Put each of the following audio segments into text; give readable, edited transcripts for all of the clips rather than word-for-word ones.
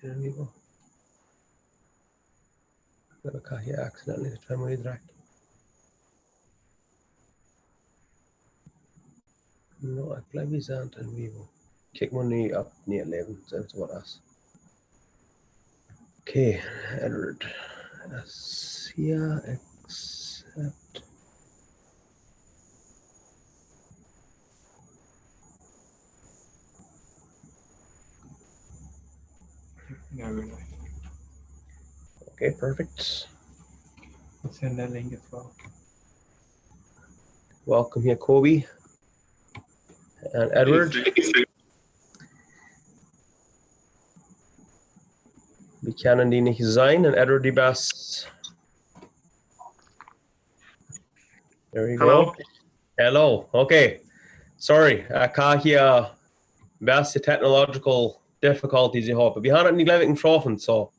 There we go. Got a here accidentally to try my direct. No, I play Bizant and Vivo. Kick my knee up near 11, so that's what us. Okay, Edward. Here, accept. Now we're live. Okay, perfect. I'll send that link as well. Welcome here, Kobe and Edward. We kennen die nicht sein, and Edward die best. There you Hello. go. Hello. Okay. Sorry, I can't hear best technological difficulties you have, but we have it in the getroffen, so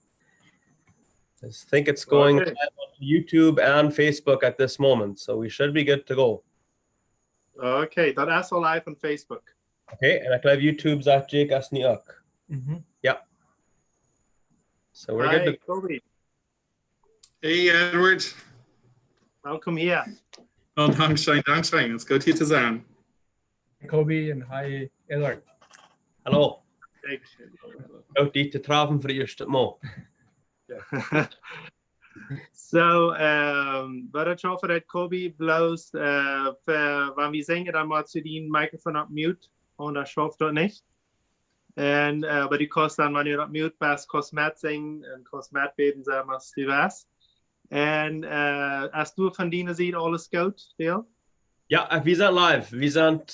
I think it's going Okay. on YouTube and Facebook at this moment, so we should be good to go. Okay, dat is al live on Facebook. Okay, and I have YouTube at Jake as niet ook. Yeah. So we're Hi, good to Kobe. Hey Edward. Welkom hier. Oh, dankzij. Het is goed hier te zijn. Kobe and hi Edward. Hallo. Kijk. Ook die te traven voor eerst mo. So, wat ik hoffe dat Kobe bloos, wanneer we zingen, dan moet je die microfoon op mute, en dat schafft dat niet. En aber die kost dan, wanneer je op mute bent, kost met zingen en kost met beten, zeg maar, als die was. En als du van die ziet, alles goed, Deel? Ja, we zijn live. We zijn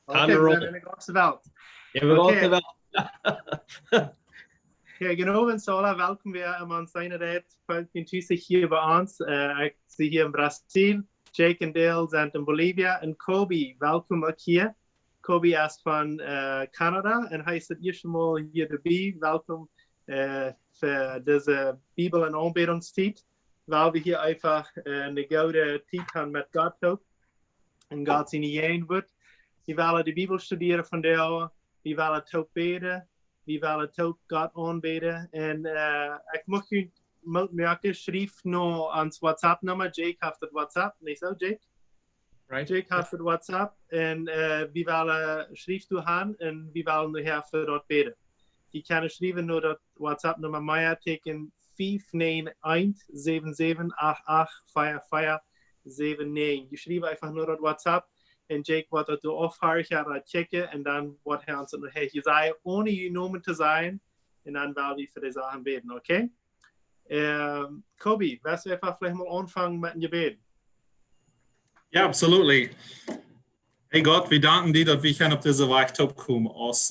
Okay, we zijn in de ganze Welt. Ja, we Okay. gaan wel. Ja, genau, en Sola, welkom weer aan ons tijd. Ik ben hier bij ons. Ik zie hier in Brazil. Jake en Dale zijn in Bolivia. En Kobe, welkom ook hier. Kobe is van Canada en hij is het eerste maal hier erbij. Welkom voor deze Bibel Aunbädungstijd. Waar we hier einfach een gouden tijd gaan met God ook. En God zijn heen wordt. We willen de Bibel studeren van Dale. We willen het ook beden. We willen het ook God aanbidden. En ik mag u merken, schrijf nog aan het WhatsApp-nummer. Jake heeft het WhatsApp. Niet zo, Jake? Right. Jake heeft het WhatsApp. En we willen schrijf toe gaan en we willen nu hier voor dat bidden. Je kan schrijven naar dat WhatsApp-nummer. Maya teken 591-7788-4449. Je schrijft einfach naar dat WhatsApp. En Jake wordt het afharig gaan checken en dan wordt hij ons nog je zei, ohne je noemen te zijn. En dan wil we voor de zaken beten, oké? Kobe, was we even vielleicht mal anfangen met een gebed? Ja, absolutely. Hey Gott, wir danken dir, dass wir hier auf diese Weg kommen. Aus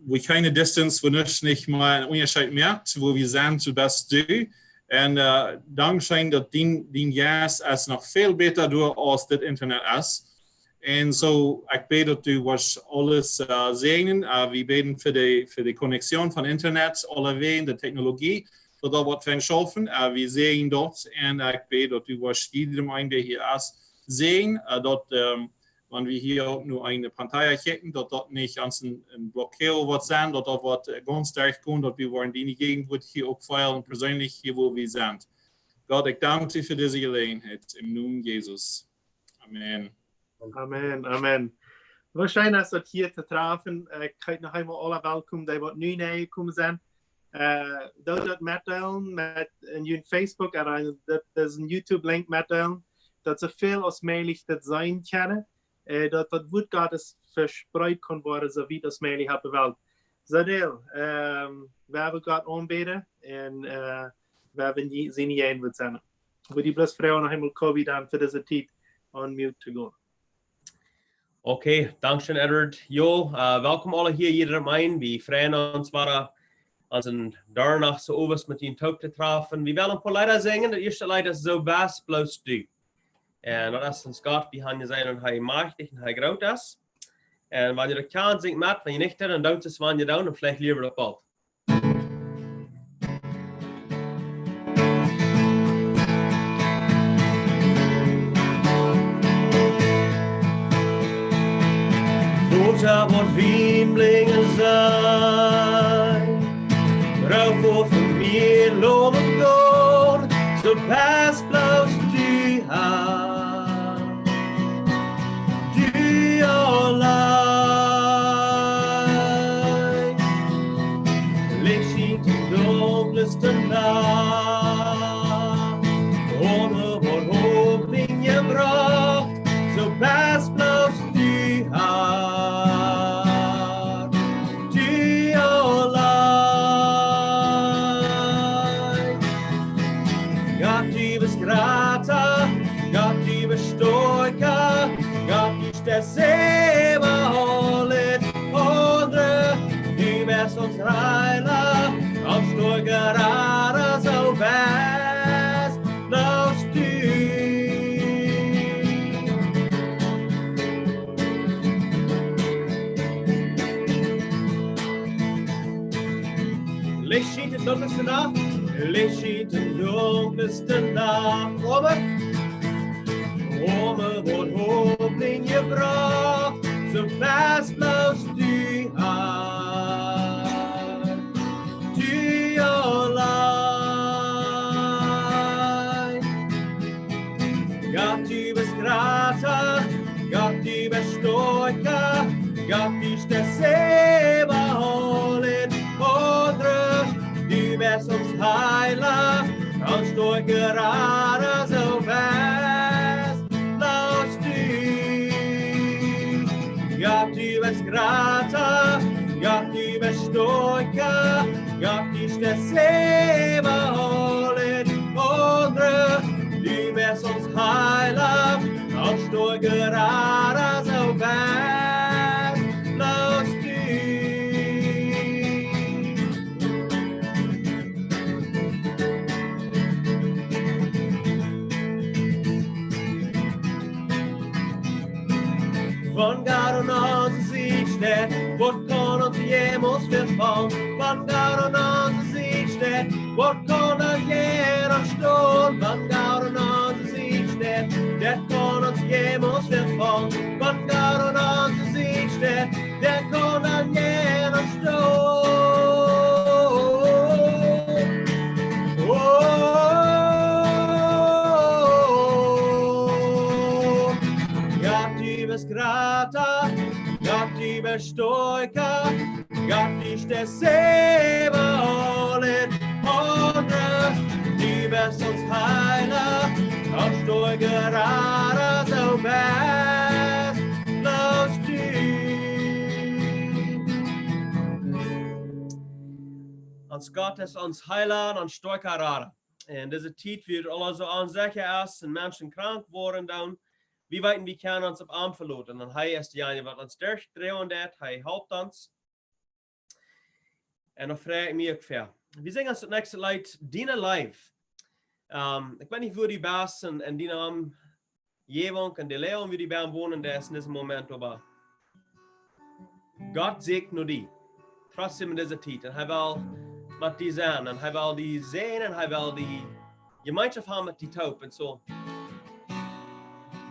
wo keine Distance, wo nicht mal einen Unterschied merkt, wo wir sind, du bist du. En dankzij dat die juist is nog veel beter door als dit internet is. En zo, ik bid dat u was alles zegenen. We bidden voor de connectie van internet, alle wegen, de technologie. Dat dat wordt van schaffen. We zien dat. En ik bid dat u was iedereen die hier is zien. Dat wanneer we hier ook nu een pantalla kijken, dat dat niet als een blokkeren wordt zijn, dat dat wordt ganz sterk komt, dat we worden die gegend wordt hier ook veilen, persoonlijk hier waar we zijn. God, ik dank u voor deze gelegenheid. In naam Jezus. Amen. Amen, amen. Waarschijnlijk is dat hier te treffen. Ik ga nog eenmaal alle welkom die wat nu naar gekomen zijn. Dat meedelen met een Facebook en dat is een YouTube link meedelen. Dat zoveel als mogelijk dat zijn kunnen. Dat het woord Gottes verspreid kan worden, zo wie dat mogelijk hebben wil. Zadeel, we hebben God aanbidden en we hebben zien jij wat zijn. Wil je bless vrouwen nog eenmaal Kobe dan voor deze tijd on mute te gaan. Okay, dankzij Edward. Jo, welkom alle hier, iedereen. We freuen ons maar als een daarnacht zo overs met je ook te treffen. We willen een paar Lieder zingen. De eerste Lied is Zo best bloos du. En dat is ons God behind je zijn en hij machtig en hij groot is. En wanneer je dat kan, zingt met. Wanneer je niet dan doet het wanneer je down en vielleicht liever op alt. Woat wat vriemdelingen zijn. Voor van meer loon en loon, zo pas bloos du haar. Du alleen. Licht ziet de donkerste nacht. Ohne wordt hopeling gebracht, zo pas bloos du haar. Du alleen. Gott du bist grata, Gott du bist stoika, Gott du bist selber holet andere, du bist uns heiler, auf stoikerara so fest, laus du. Licht schiet in dunkelste Nacht, Licht schiet in dunkelste Nacht. Ome wordt hopeling gebracht, zo fast bloos du haar. Du alleen. Gott du bist grata, Gott du bist stoika, Gott du bist selber holen andere, du bist uns heiler, als stoikerara so fest, laus du. Gott du bist grata, Gott du bist stoika, Gott du bist selber holen andere, du bist uns heiler, als stoikerara so fest, laus du. Von Gott und uns sieht steht, Gott kann uns jemals verfallen. Von Gott und uns sieht steht, Gott kann uns jeder stehen. Von Gott und uns sieht steht, der kann uns jemals verfallen. Von Gott und uns sieht steht, der kann uns jeder stehen. Grata, Gott du bist stoika, Gott du bist selber holen andere, du bist uns heiler, als stoikerara so fest, laus du. Als Gott ist uns heiler, als stoikerara. En deze tijd wird alle so anzeigen erst, en Menschen krank worden dan. Wie weten wie kan ons op arm verloten? En hij is die wat ons durchdreven dat, hij helpt ons. En dan vraag ik me ook ver. We zingen ons het nächste lied, Dina Live. Ik weet niet hoe die baas en die naam Jewonk en de Leon wie die bij wonen, der ist in diesem Moment, aber Gott segne nur die. Trotzdem in dieser Zeit. Und hij wil met die zijn. En hij wil die zijn en hij wil die gemeenschap haben met die taub. En zo.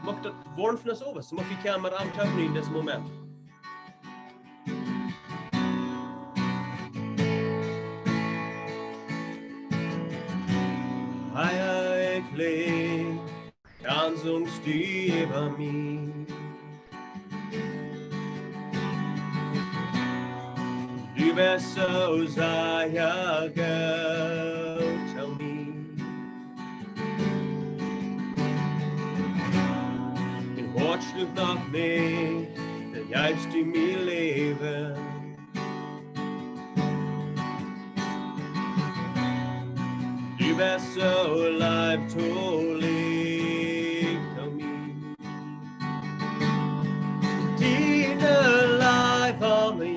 Mag dat worden van ons over. So mag ik kan met aan taub in diesem Moment. Heilig, dann singst du über mich. Du bist so sehr gut an mich. Dein Wort schlug nach mich, dann gibst du mir Leben. Du bist so leibtolig an mich. Deine Leib an mich.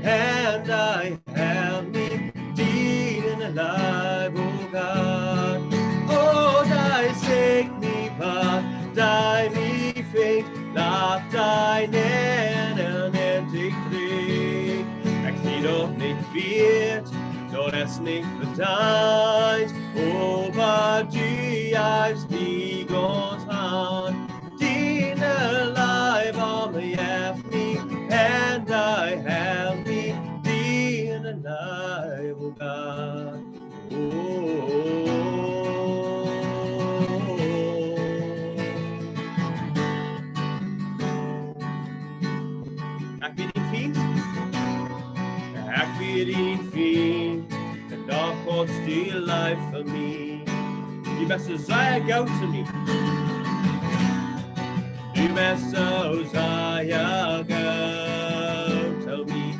And I have me deed alive, oh God. Oh, thy sake me back, thy me faith, laat deinen endlich krieg. Ich sie doch nicht wird, doch es nicht verdient. Oh, aber du hast die Gott an, deed alive on the me, and I have me. being alive, oh God. Ek weet nie vriend, en daar God still life for me. Die beste zij goud to me. Die beste zij goud to me.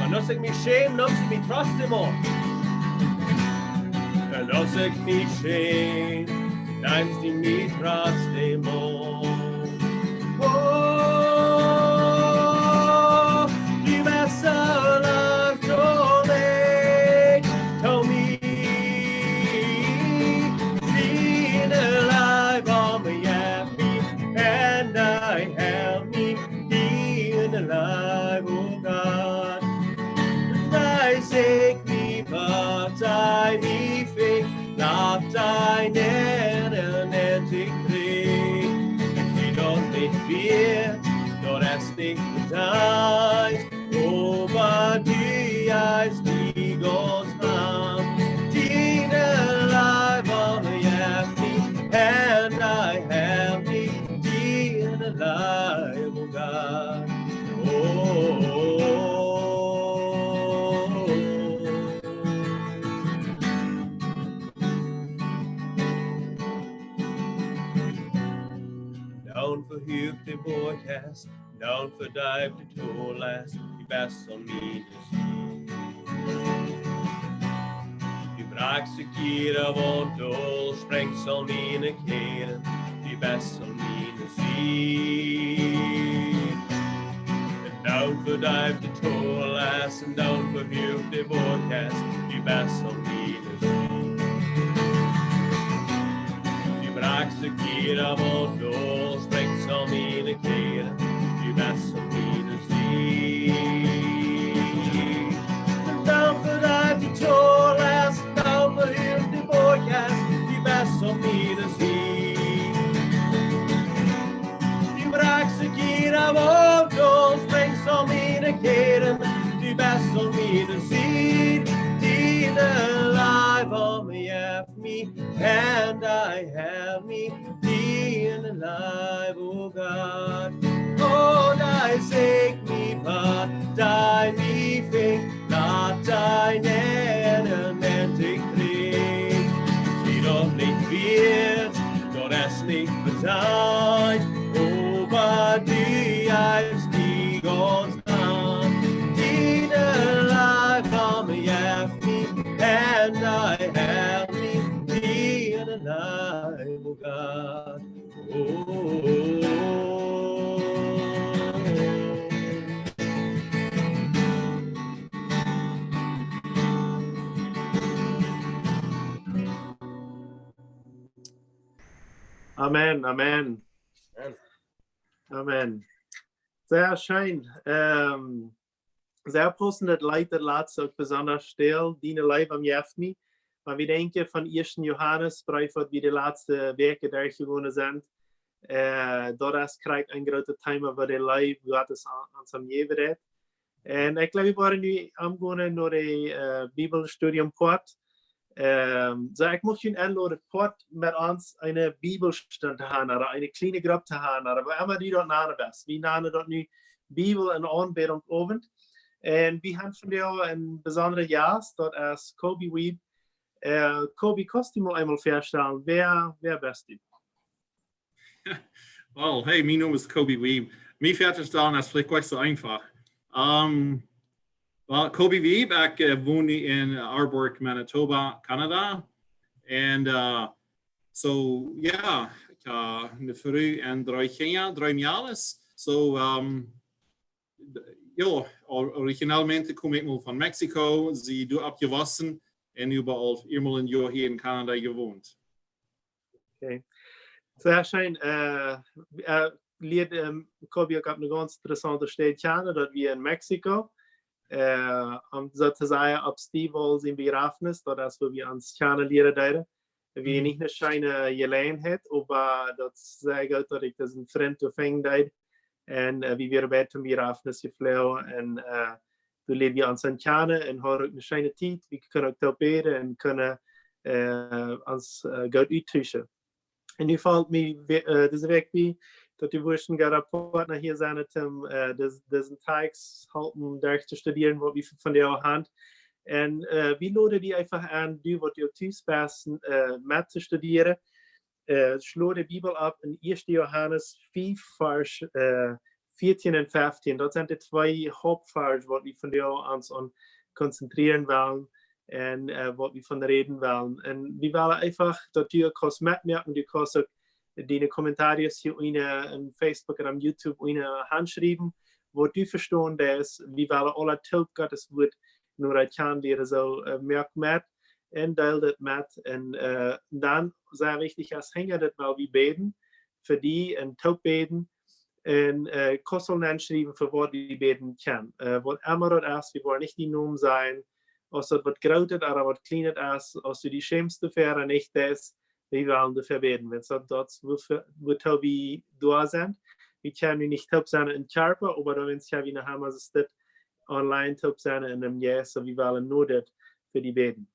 En als ik me shame, dan ik me trust hem on. En als ik me shame, dan is die me trust hem on. Oh, die beste life to me. To me. Being alive on my happy, and I help me being alive, oh God. And I seek me, but I me faith, not I and decree. And we don't need fear, nor resting the eyes, over the eyes, the God's hand. Being alive on the happy, and I have me being alive, oh God. Down for hoop the broadcast, down for dive the toe last, the best on me to see. Du brakst de kieren, want dol sprengt zal mine keren, die best zal mine zien. And down for dive the toe last, and down for hoop the broadcast, die best zal mine zien. Du brakst de kieren, want dol sprengt zal mine keren, die best zal mine zien. And down for dive the toe last, down for hoop the broadcast, die best zal mine zien. Du brakst de kieren, want dol sprengt zal mine keren, die best zal mine zien. Being alive on me, have me, and I have me, being alive, oh God. Oh, thy sake me, but thy me think, not thine and decree. Sie doch nicht wird, doch es nicht verzeiht, over the eyes, die God's hand. Being alive on me, have me, and I have me, being alive, oh God. Amen, Amen. Amen. Sehr schön. Sehr passend Leid der Latz auch besonders still, die Leib am Jefni. Maar we denken van 1. Johannes, wat wie de laatste weken daar gewonnen zijn. Dat krijgt een grote thema waar de Leib wat is aan zijn Jebäd. En ik geloof we waren nu aangegaan naar de Bibelstudium Woat. So ich möchte Ihnen einladen, Port mit uns eine Bibelstunde zu haben, oder eine kleine Gruppe zu haben, oder immer die dort nahe bist. Wir nennen dort nu Bibel Aunbädunk Owent. Und wir haben von dir ein besonderes Gast, dort ist Kobi Weeb. Kobi, kannst du mal einmal vorstellen, wer bist du? Well, hey, mein Name ist Kobi Weeb. Mich vorzustellen ist vielleicht nicht so einfach. Well, Kobe Weeb, ik woon in Arborg, Manitoba, Canada. En so, ja, ik heb vroeg en 3 jaar. So, ja, originalmente kom ik mal van Mexico. Ze doe abgewassen en überall eenmaal een jaar hier in Canada gewoond. Okay. Sehr schön. Kobi, ik heb een ganz interessante stad dat we in Mexico. Om sozusagen op Stiebel zijn begrafenis, dat is waar we ons kennenleren deden. We niet een schijne gelegenheid, maar dat zei ik dat ik dat een vriend of een deed. En we weer bij de begrafenis gevlogen. En du leert wir uns kennen en har ook een schijne tijd. We kunnen ook dat beden en kunnen ons Gott uittuschen. En nu valt me deze week bij dat die wisten gaan rapport naar hier zijn om deze tags halten daar te studeren wat we van jou hand. En we laden die einfach aan, du wat je thuis best met te studeren. Slo de Bibel op in 1 Johannes 5 vers 14 en 15. Dat zijn de twee hoofdvers wat we van jou ons aan concentreren willen en wat we van reden willen. En we willen einfach dat je kost metmerken, je kost ook die commentaren hier in Facebook en op YouTube in handschrijven, wat u verstaan is. We willen alle tulp Gottes woord nur uit kan leren zo merk met en deel het met. En dan sehr wichtig als hänger dat wel we beden voor die en tulp beden. En kostel aanschrijven voor wat we beden kan. Wat immer dat is, we willen niet die noem zijn. Als dat wat groot is, of wat klein is, als du die schlimmste Fähre nicht ist, wir wollen dafür beten. Wenn das wofür wir da sind, wir können nicht taub sein im Körper, aber wenn es ja wie eine Hammer ist, das online taub sein in einem Jahr, so wir wollen nur das für die beten.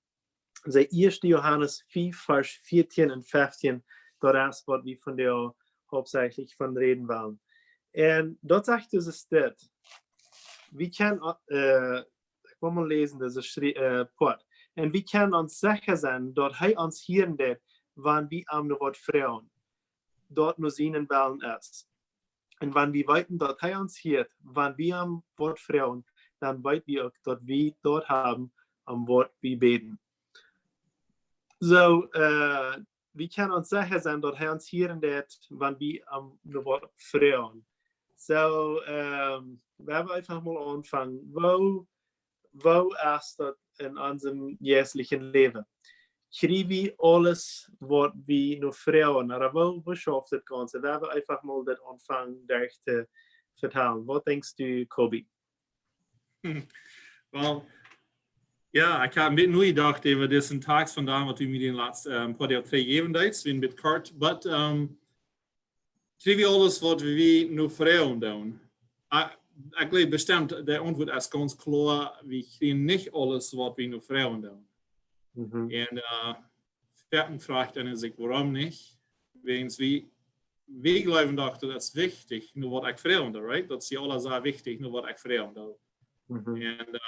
Also 1. Johannes 5, Vers 14 und 15, das ist, was wir von der hauptsächlich von reden wollen. Und dort sagt es das, wir können, ich will mal lesen, das ist Port. Und wir können uns sicher sein, dass er uns hören wird, wann wir am Wort fragen, dort nur seinen Willen ist. Und wenn wir weiten, dass er uns hört, wann wir am Wort fragen, dann weiten wir auch, dass wir dort haben, am Wort wir beten. So, wir können uns sicher sein, dass er uns hören wird, wann wir am Wort fragen. So, werden wir einfach mal anfangen. Wo ist das in unserem jährlichen Leben? Kriegen wir alles, was wir noch fragen? Oder wo schafft das Ganze? Wir werden einfach mal das anfangen, dir zu vertellen. Was denkst du, Kobi? Well, ja, ik heb een beetje gedacht over deze tags vandaag, wat u me de laatste paar jaar gegeven heeft, wie een beetje kort. Maar kriegen wir alles, wat we nog vragen doen? Ik geloof bestimmt, de antwoord is ganz klar, we krijgen niet alles wat we nog vragen doen. En vierten vraag dan is ik, waarom niet? Wegens we geloven dat is wichtig, nu wat ik vragen doe, right? Dat is alles sehr wichtig, nu wat ik vragen doe. En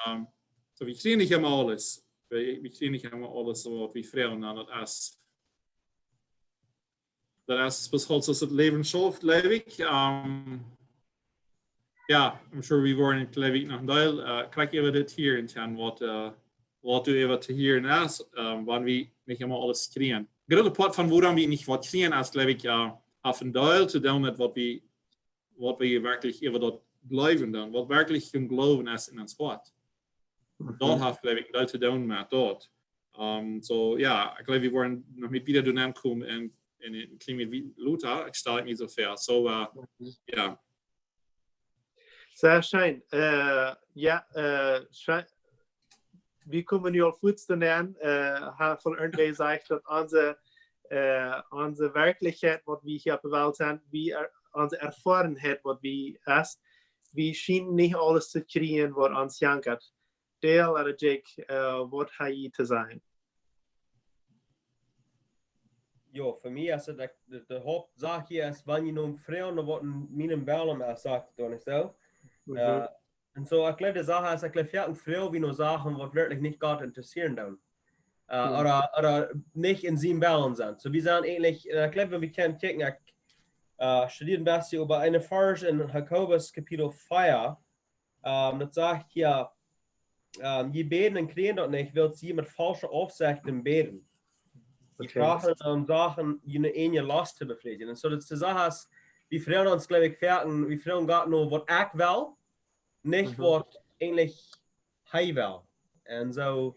so we krijgen niet helemaal alles. We krijgen niet helemaal alles wat we vragen doen. Dat is besluit zoals het leven schafft, leef ik. Ja, I'm sure we worden in Klevik nog een deel. Krijg je dit hier in ten wat u even te horen is, wanneer we niet helemaal alles krijgen. Grote part van waarom we niet wat krijgen is, geloof ik, af een deel te doen met wat we werkelijk even dat geloven doen. Wat werkelijk gaan geloven is in ons wat. Dat heeft, geloof ik, een deel te doen met dat. So, ja, ik geloof we worden nog met wieder doen aankomen en een klein beetje Luther. Ik stel het niet zo ver. So, ja. Sehr schön. Wir kommen ja kurz dann von irgendwie gesagt, dass unsere Wirklichkeit, was wir hier auf der Welt sind, wie unsere Erfahrenheit, was wir ist, wir schienen nicht alles zu kriegen, was uns jankert. Dale oder Jake, was hat je zu sein? Ja, für mich ist die Hauptsache hier, ist, wenn ich noch fragen, was in meinem Bellum sagt, nicht so? Und so, ich glaube, die Sache ist, ich glaube, wir Frau wie nur Sachen, die wirklich nicht Gott interessieren dann. Oder nicht in sieben Bällen sind. So, wir sind eigentlich, ich glaube, wir können gucken, ich studiere ein bisschen über eine Vers in Jakobus Kapitel 4. Das sagt hier, je beten und kriegen dort nicht, wird sie mit falschen Aufsichten beten. Die sprachen Sachen, die eine Last zu befriedigen. Und so, das die Sache ist, wir fragen uns, glaube ich, wir fragen Gott nur, was ich will. Nicht was eigentlich hij will. Und so,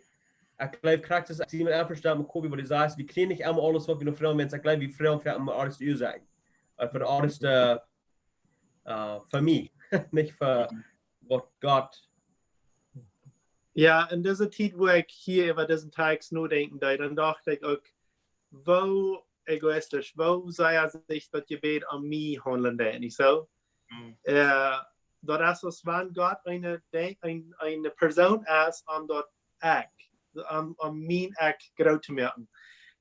ich glaube, krijgt es sie mit einverstanden mit Kobi, wo die sagt, wir kriegen nicht immer alles, was wir noch fragen, wenn ich glaube, wir fragen für immer alles zu sagen. Für alles für mich, nicht für was Gott. Ja, in dieser Zeit, wo ich hier über diesen Text nur denken, dann dachte ich auch, wo egoistisch, wo sei es sich, dass Jebäd an mich handeln, nicht so? dat is wanneer God eine Person is om dat ek, om mijn ek groot te maken.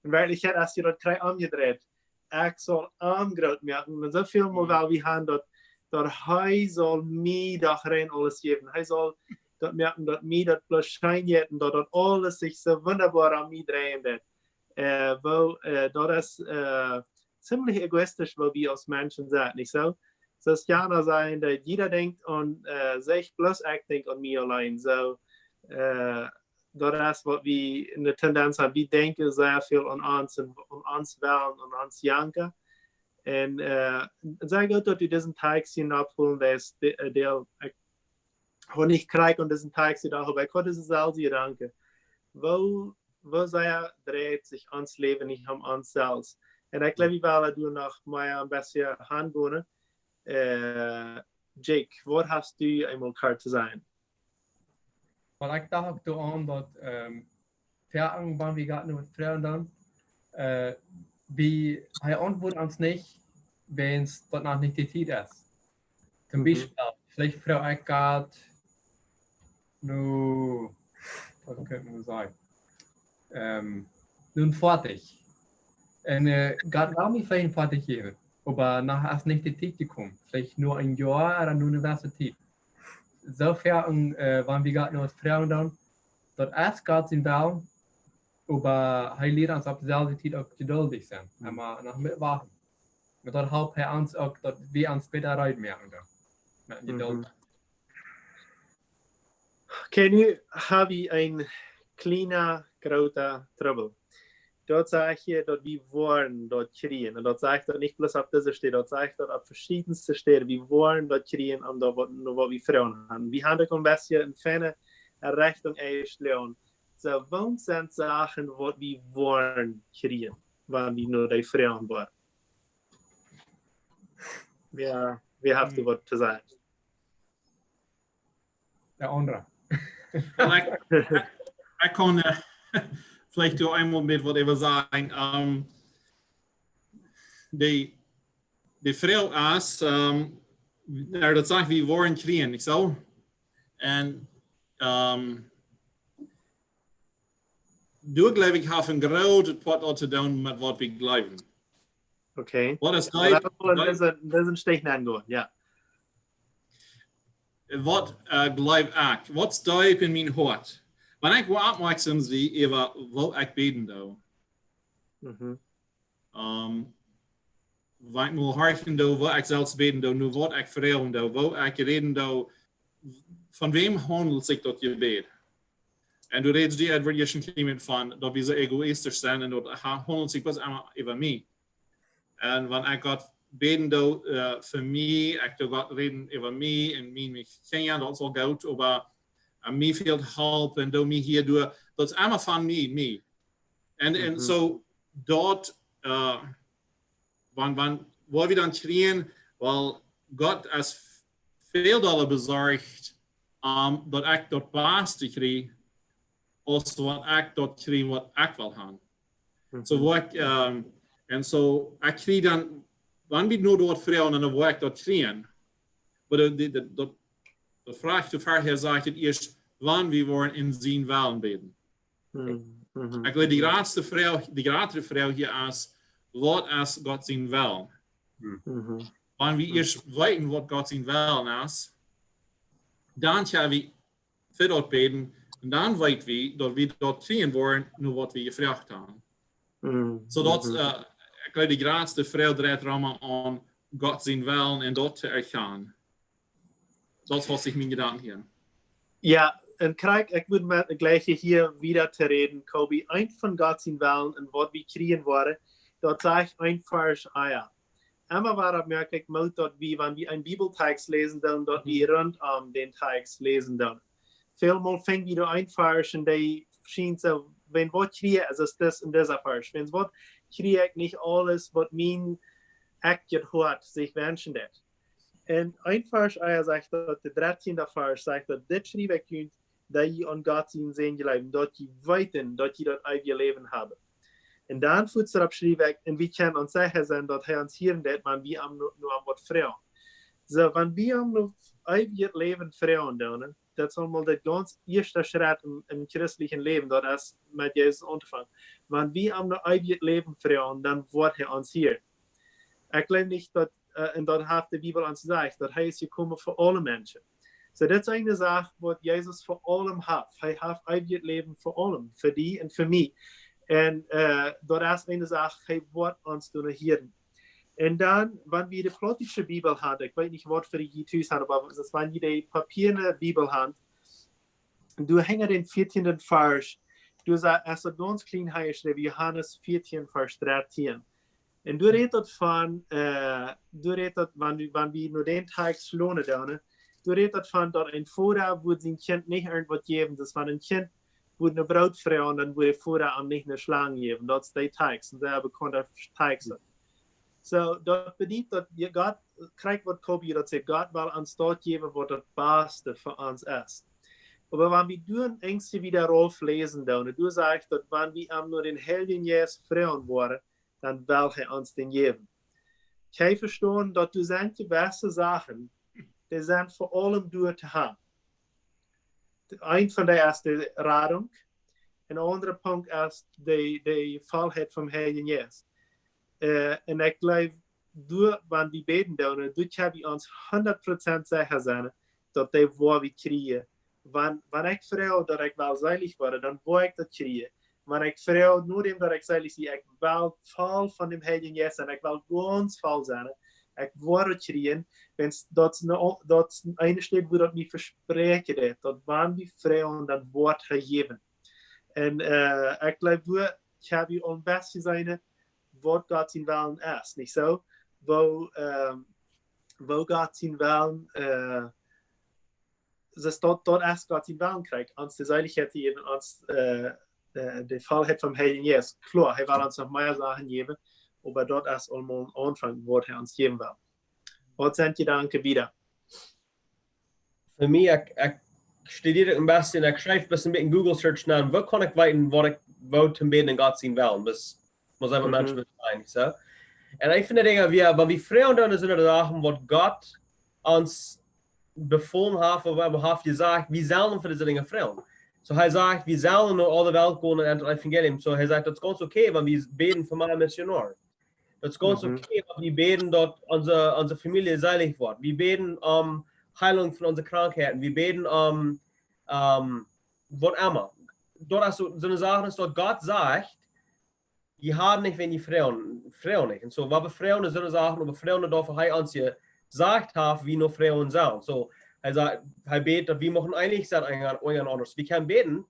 In werkelijkheid, als je dat krijgt omgedraaid, ik zal hem groot maken. En zoveel mogelijk we gaan dat hij zal mij dat rein alles geven. Hij zal dat merken dat mij dat plus schijnt en dat alles zich zo wunderbar aan mij draaien. Dat is ziemlich egoistisch, wat we als Menschen sind, nicht so? Es kann ja sein, dass jeder denkt an sich, plus ich denke an mich allein. So, das ist, was wir in der Tendenz haben. Wir denken sehr viel an uns und an uns wollen und an uns janken. Und sehr gut, dass du diesen Teig abholen lässt, der ich kriege an diesen Teig darüber. Ich konnte es selbst danken. Wo sehr dreht sich ans Leben, nicht um uns selbst. Und ich glaube, ich werde du noch mal ein bisschen handbonen. Jake, wat hast du einmal klaar te zijn? Maar ik dacht ook aan dat Verang waren wir gerade mit Frauen dann, wie er antwortet uns nicht, wenn es dort noch nicht die Zeit ist. Zum Beispiel, vielleicht Frau ich gerade, was könnte man sagen, nun fertig. Und gerade war mir vielleicht fertig geben. Aber nachher ist nicht die Zeit gekommen. Vielleicht nur ein Jahr oder nur eine Universität. Insofern waren wir gerade noch als Frauen dann. Dort erst geht es in Bau. Aber er lehrt uns auf dieselbe Zeit auch geduldig sein. Aber noch mitwarten. Und dort helpt er uns auch, dass wir uns später rein merken. Mit Geduld. Okay, nu habe ich ein kleiner, großer Trouble. Dort sage ich, dass wir wollen dort kriegen. Und dort sage ich, dass nicht bloß auf dieser Stelle, dort sage ich, dass auf verschiedensten Stellen, wir wollen dort kriegen, um dort, wo wir Frauen haben. Wir haben ein bisschen in feine Richtung eingeschlagen. So, was sind Sachen, die wir wollen kriegen, wenn wir nur die Frauen wollen? Wer hat du was zu sagen? Der andere. Ich kann vielleicht nur einmal mit was ich sagen. Die Frau ist, dat sagt, wir wollen kriegen, nicht so? Und du, glaube ich, hast ein großes Part zu tun mit was wir glauben. Okay. Wat is dat is een steek naar door, ja. Wat geloof ik? Wat staat in mijn hart? Wanneer ik wat opmerkzaam zie over wat ik beden doe. Wat ik moet harten doe, wat ik zelfs beden doe, nu wat ik vertellen doe, wat ik reden doe. Van wem handelt zich dat je bed? En du redest die advertisement klimat van dat we zo egoïstisch zijn en dat handelt zich pas allemaal over mij. En wanneer ik God beden doe voor mij, ik doe God reden over mij en mij kennen, dat is al goed, maar mij veel hulp en doe mij hier door, dat is allemaal van mij. En zo dat, wat we dan krijgen, wel God is veel dollar bezorgd, dat ik dat beste krijg, als wat ik dat krijg wat ik wil gaan. Zo wat en zo, ik krijg dan, wanneer we nu door vrouwen en dan wil ik dat krijgen. Maar de vraag te vragen zegt het eerst, wanneer we worden in zijn willen beden. Ik wil die grootste vrouw hier is, wat is God zijn wil? Wanneer we eerst weten wat God zijn wil is, dan gaan we verder beden. En dan weten we dat we dat krijgen worden, nu wat we gevraagd hebben. Zodat ik wil die grootste vrouw draait rammen aan God zijn wil en dat te erkennen. Dat was ik mijn gedanken hier. Ja, en kijk, ik moet met het gleiche hier wieder te reden, Kobi. Ein van God zijn wil en wat we krijgen worden, dat zeg een vers eier. Immer waarop merk ik moet dat we, wanneer we een Bibeltext lezen dan, dat we rondom den Text lezen dan. Vielmal fängt wieder ein vers en die schien so, wenn wat kriege, ist das in dieser vers. Wenn wat kriege ich nicht alles, was mein Eck hat, sich wünschen das. En ein vers eier sagt, dat de 13e vers sagt, dat dit schrijf ik kunt, dat je aan God zijn zijn geloven, dat je weten, dat je dat eigen leven hebben. En dan voert ze op schrijf ik, en we kunnen ons zeggen zijn, dat hij ons hier deed, maar we hebben nu aan wat vrouw. So, wenn wir eeuwig Leben verandern, dat is allemaal de ganz eerste Schritt im christlichen Leben, dat is met Jezus anzufangen. Wenn wir am eeuwig Leben verandern, dann wordt hij ons hier. Ik geloof niet dat, en dat heeft de Bibel ons gezegd, dat hij is gekomen voor alle mensen. So, dat is een zaak wat Jezus voor allem heeft. Hij heeft eeuwig Leben voor allem, voor die en voor mij. En dat is een zaak, hij wordt ons doen hier. En dan, wanneer we de praktische Bibel hadden, ik weet niet wat voor die thuis hadden, maar wanneer je de papieren Bibel had, du hängt den 14. Vers, du sagst, als het ganz klein geschreven, Johannes 14, Vers 13. En du redet van, wanneer we nur den Tag slonen dan, du redet van dat een vader wordt zijn kind niet irgendwas geven, dus van een kind wordt een brood vrij, dan wordt de vader hem niet een slang geven. Dat is de tekst, en daar bekende teksten. So, dat betekent dat je God krijgt wat Kobi dat zegt, God wil ons dat geven wat het beste voor ons is. Aber wenn wir durch Ängste wieder auflesen, dann, du sagst, dass wenn wir am nur den Heiligen Jesus freuen wollen, dann will er uns den geben. Ich kann verstehen, dass du sind gewisse Sachen, die sind vor allem durch zu haben. Ein von der ersten Radung, ein anderer Punkt ist die Vollheit vom Heiligen Jesus. Und ich glaube, wenn wir beten, dann, du kannst uns 100% sicher sein, dass die wo wir kriegen. Wanneer ik vrouw dat ik wel zeilig word, dan wil ik dat krijgen. Wanneer ik vrouw, nur dem dat ik zeilig zie, ik wil vol van dem Heiligen Jezus en ik wil ganz vol zijn. Ik wil het krijgen, dat is een stuk waar dat me verspreken, dat wanneer we vrouwen, dat wordt gegeven. En ik geloof, ik heb je al best gezien, wat God zijn willen is, niet zo? Wo God zijn willen dus dat is God in Wellen krijgt, ons de zuidelijkheid geven, ons de volheid van Heiligen Jezus. Klar, hij wil ons nog meer zaken geven, maar dat is allemaal een aanvang wat hij ons geven wil. Wat zijn je danken wieder? Für mich, ich studiere ein bisschen, ich schreibe ein bisschen mit in Google Search nach, wo kann ich weiten, was ich zum Beten in Gott sehen will. Das muss einfach Menschen verstehen. So. Und ich finde, wenn wir Frauen dann sind, Sachen, was Gott uns bevolen hat, wat we hebben gezegd, wie zullen voor deze dingen vrouwen. So hij zegt, we zullen naar alle wereld gaan en het evangelium. So hij zegt, dat is ganz okay, want we beten voor mijn missionaar. Dat is ganz okay, want we beten dat onze familie zeilig wordt. We beten heilung van onze krankheden. We beten wat immer. Dat is zo'n zaken is dat God zegt, je hebt niet wenn je vrouwen niet. En so, wat we vrouwen is zo'n zaken, maar vrouwen daarvoor hij ons je sagt hat, wie nur Frauen sind. So, er sagt, er betet, wir machen einig sein anders. Wir können beten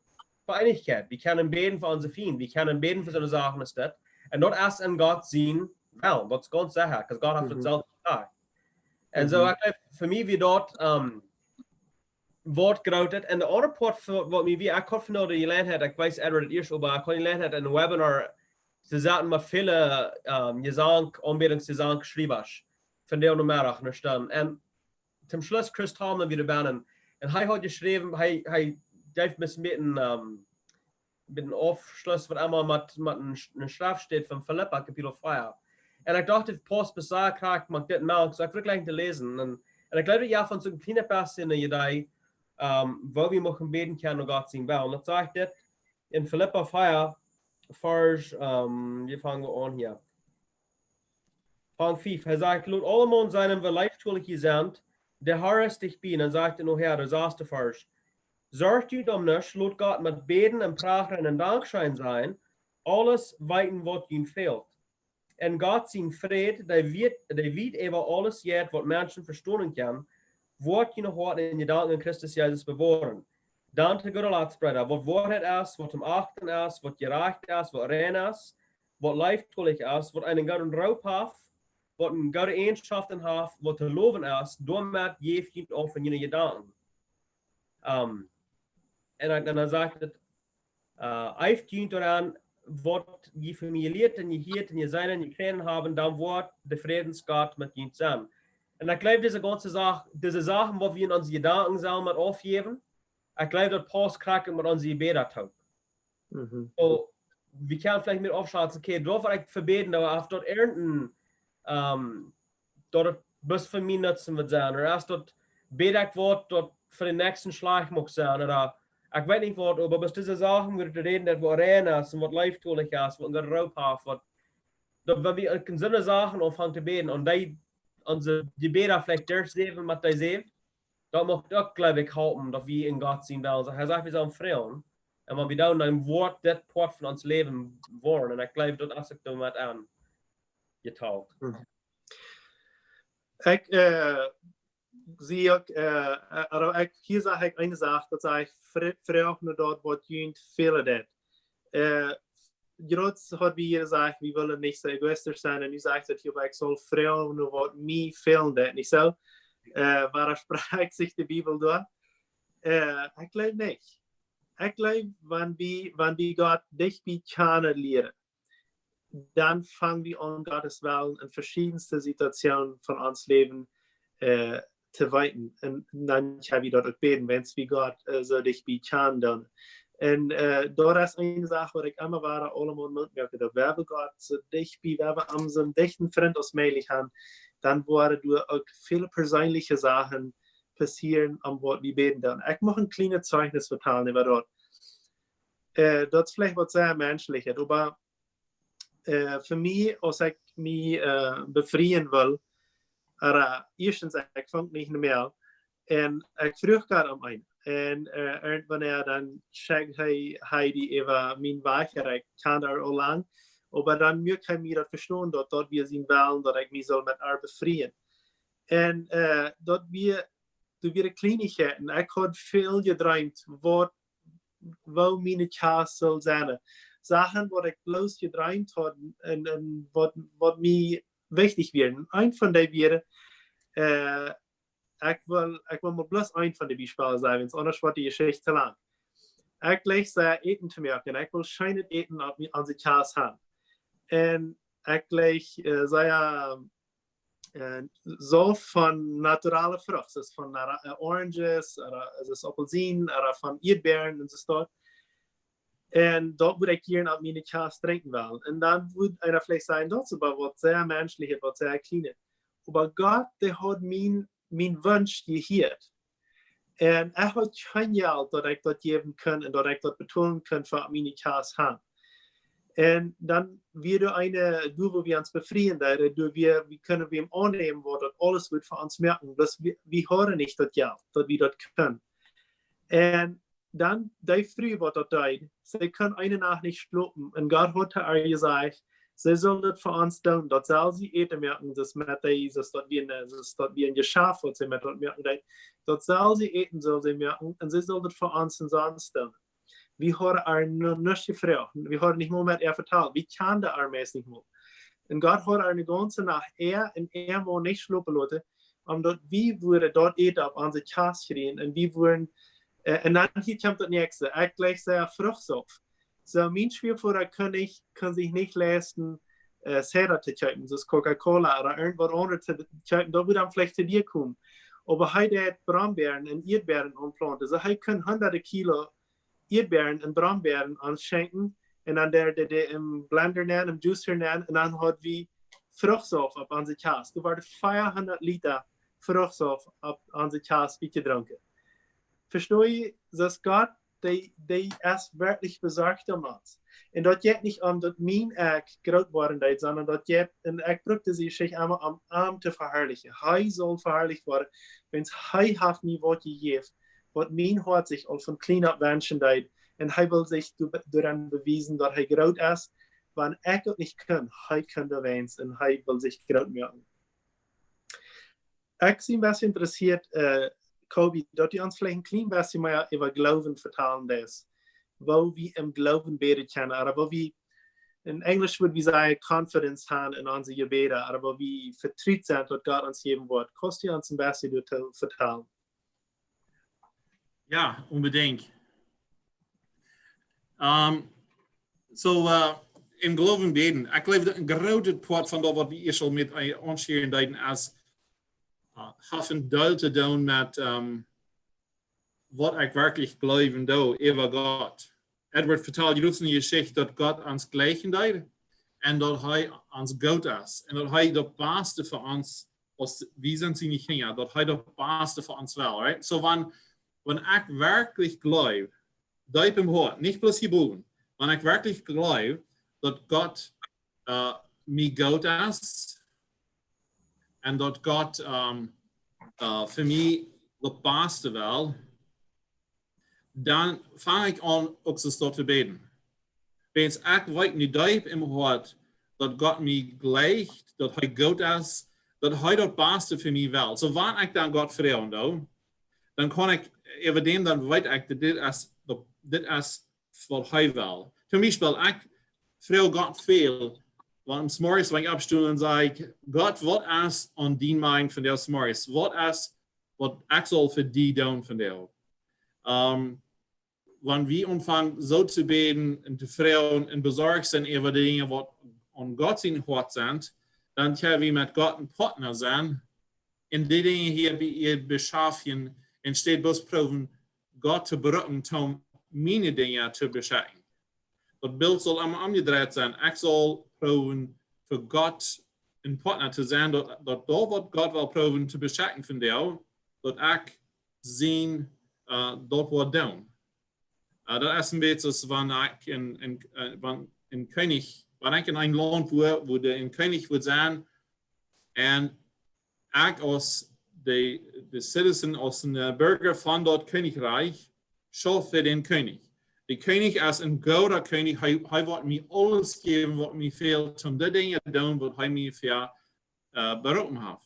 für Einigkeit. Wir können beten für unsere Feinde. Wir können beten für so eine Sachen. Und dort erst in Gott sehen, well, das ist ganz sicher, weil Gott hat das selbst gesagt. Und so, ich glaube, für mich, wie dort Wort gerautet. Und der andere Part, was mir wie ich kann von der gelernt hat, ich weiß, Edward erst, aber ich kann gelernt hat in einem Webinar, sie sagten mal viele Gesang, Anbetungsgesang geschrieben. Van de ondermiddag naar staan. En ten Schluss Chris Tomlin wieder bannen. En hij had geschreven, hij heeft met een Aufschluss van allemaal met een Schrift van Philippa, kapitel 5. En ik dacht, ik pas bezig krijg, mag dit melk, so ik wil gleich te lezen. En ik leerde ja van zo'n kleine person in je dag, waar we mogen beten kunnen naar God zien wel. En dat zegt dit in Philippa 5, vers, je vangen we aan hier. Van 5, hij zegt, laat allemaal zijn we lijftuurlijk gezend, de Herr ist dich bin, en zegt er nog her, de zesde vers. Zorgt u dan niet, laat God met beden en praten en dankschein zijn, alles weten wat u fehlt. En God zijn vrede, die weet over alles jet wat mensen verstaan kan, wordt je nog wat in je dank in Christus Jezus bewaren. Dan te God laat spreken, wat waarheid is, wat hem achten is, wat gerecht is, wat rein is, wat lijftuurlijk is, wat een gouden roep heeft, wat een goede eigenschaften heeft, wat te loven is, doormet geeft je op in je gedanken. En dan zegt het, heeft je eraan wat je familieert en je hiert en je zijn en je kennen hebben, dan wordt de vredensgod met je zijn. En ik geloof deze ganze zaak, deze zaken wat we in onze gedanken zullen met afgeven, ik geloof dat Paul's kraken met onze gebeden ook. So, we kunnen vielleicht mit aufschauen, okay, da war ich verbeten, aber auf dort irgendein, dort het best voor mij nutzen wird zijn. Er is dat bedacht wordt dat voor de nächsten Schlag mag zijn. Oder ich weiß nicht, was, aber bis diese Sachen, wir reden, das was rein ist und was leiftolig ist, was wir drauf haben, wenn wir in so eine Sachen anfangen zu beten und die, unsere Gebete vielleicht durchsehen, was die sehen, das macht auch, glaube ich, halten, dass wir in Gott sind wollen. Also, er sagt, wir sind Frauen. Und wenn wir da in einem Wort das Part von uns leben wollen, und ich glaube, das ist damit an getaugt. Ich zie ook, hier sage ich eine Sache, dat zei ik vraag naar dat wat jullie veel dat. Groot had wie hier gezegd, we willen niet zo egoïstisch zijn en nu zegt dat hier, ik zal vragen naar wat mij veel dat. Niet zo? Waar spreekt zich de Bibel door? Ik geloof niet. Ik geloof, wanneer we Gott dicht kennenlernen, dann fangen wir an, Gottes Willen in verschiedenste Situationen von uns Leben zu weiten. Und dann kann ich dort auch beten, wenn es wie Gott so dich kann. Dann. Und dort ist eine Sache, wo ich immer war, allemal mitmerke, dass wenn wir Gott so dich wenn wir so einen dichten Freund aus Mählich haben, dann werden auch viele persönliche Sachen passieren, am Wort wir beten. Dann. Ich mache ein kleines Zeugnis vertalen über dort. Das ist vielleicht was sehr Menschliches, aber für mich, als ich mich befreien will, erstens, ich fange nicht mehr und ich frage gerade um einen. Und irgendwann dann checkt die über mein Weg, ich kann da auch lang, aber dann kann ich mir das verstehen, dort wir sind wollen, dass ich mich soll mit befreien. Und dort wir Kleinigkeiten, ich habe viel geträumt, wo meine Chance soll sein. Sachen, wo ich bloß geträumt habe und was mir wichtig wäre. Ein von denen wäre, ich will mal bloß ein von den Beispielen sagen, wenn es anders wird die Geschichte zu lang. Ich gleich sehr Eten zu merken, ich will scheinen Eten an die Kasse haben. Und ich gleich so von naturalen Früchten, es ist von Oranges, es ist Apfelsinen, oder von Erdbeeren und so dort. Und dort würde ich gerne auf meine Kasse trinken wollen. Und dann würde einer vielleicht sagen, das ist aber was sehr Menschliches, was sehr Kleines. Aber Gott, der hat mein Wunsch gehört. Und er hat kein Geld, das ich dort geben kann und das ich dort betonen kann, für meine Kasse haben. Und dann wird wo wir uns befreien, wir können ihm annehmen, wo das alles wird für uns merken. Wir hören nicht das Geld, dass wir das können. Und dann, die Früh, was das tut, sie können eine Nacht nicht schlafen. Und Gott hat gesagt, sie sollen das für uns tun. Dort soll sie eten merken, dass wir ein Geschäft, was sie mit dort merken. Dort soll sie eten, soll sie merken, und sie sollen das für uns und sonst tun. Wir haben nicht gefragt, wir haben nicht mal mit vertraut. Wir kennen das meist nicht mehr. Und Gott hat eine ganze Nacht, mal nicht schlafen lassen, dort, wie würde dort eten auf unsere Kasse kriegen, und wir würden. Und dann hier kommt das nächste. Ich gleich sehr Fruchtsaft. So, mein Schwiegervater kann sich nicht leisten, Soda zu kaufen, das ist Coca-Cola oder irgendwas anderes zu kaufen. Da würde dann vielleicht zu dir kommen. Aber er hat Brombeeren und Erdbeeren anplanten. Also, er kann hunderte Kilo Erdbeeren und Brombeeren anschenken und dann der im Blender nehmen, im Juicer nehmen und dann hat wir Fruchtsaft auf unsere Kasse. Du warst 500 Liter Fruchtsaft auf unsere Kasse getrunken. Verstehe ich, dass Gott, der ist wirklich besorgt um uns. Und dort geht nicht dass mein Eck groß geworden ist, sondern dort geht, und ich brauchte sich einmal am Arm zu verherrlichen. Er soll verherrlicht werden, wenn es hat mir was gegeben, was mein Herz sich auch von klein ab wünschen hat. Und er will sich daran beweisen, dass er groß ist. Wenn ich das nicht kann, er kann das eins und er will sich groß machen. Ich bin ein bisschen interessiert, Kobi, dort uns vielleicht ein klein bisschen mehr über Glauben vertalen das, wo wir im Glauben beten können, oder wo wir, in Englisch würde wir sagen, Confidence haben in unsere Gebete, oder wo wir vertraut sind, was Gott uns geben wird. Kannst du uns ein bisschen vertalen? Ja, unbedingt. Im Glauben beten, ich glaube, dat een grote part van dat wat we eerst al met ons hier in Duiden als haben deel te doen met wat ik werkelijk geloof en doe, over Gott. Edward vertelt je in de geschichte dat Gott ons gleichen deed en dat hij ons goed is en dat hij het beste voor ons wie sind sie nicht hängen, dat hij dat beste voor ons wel, right? So wenn ich wirklich glaube, diep im Hart, nicht bloß hier boven, wenn ich wirklich glaube, dass Gott mir gut ist und dass Gott für mich das Beste will, dann fange ich an, auch so zu beten. Wenn ich weiß, nicht diep im Hart, dass Gott mir gleicht, dass er gut ist, dass er das Beste für mich will. So wenn ich dann Gott vertraue, dann kann ich über dem dann weiß ich, dass das ist, was er will. Zum Beispiel, ich vertraue Gott viel, wenn ich morgens abstuhl und sage, Gott, was ist an dein Mind von der morgens? Was ist, was ich soll für die tun von dir? Wenn wir anfangen, so zu beten und zu vertrauen und besorgt sind über die Dinge, die an Gott sein Hort sind, dann können wir mit Gott ein Partner sein. In die Dinge hier, die ihr beschaffen, entsteht bloß proben, Gott zu berühren, um meine Dinge zu beschaffen. Das Bild soll immer umgedreht sein. Ich soll proben, für Gott ein Partner zu sein, dass was Gott will proben zu beschaffen von dir, dass ich sehen, dort was tun. Das ist ein bisschen, wenn ich in ein Land war, wo der König wird sein, und ich als der Citizen, als ein Bürger von dort Königreich, schaue für den König. Der König ist ein guter König, er wird mir alles geben, was mir fehlt, um die Dinge zu tun, was er mir für berufen hat.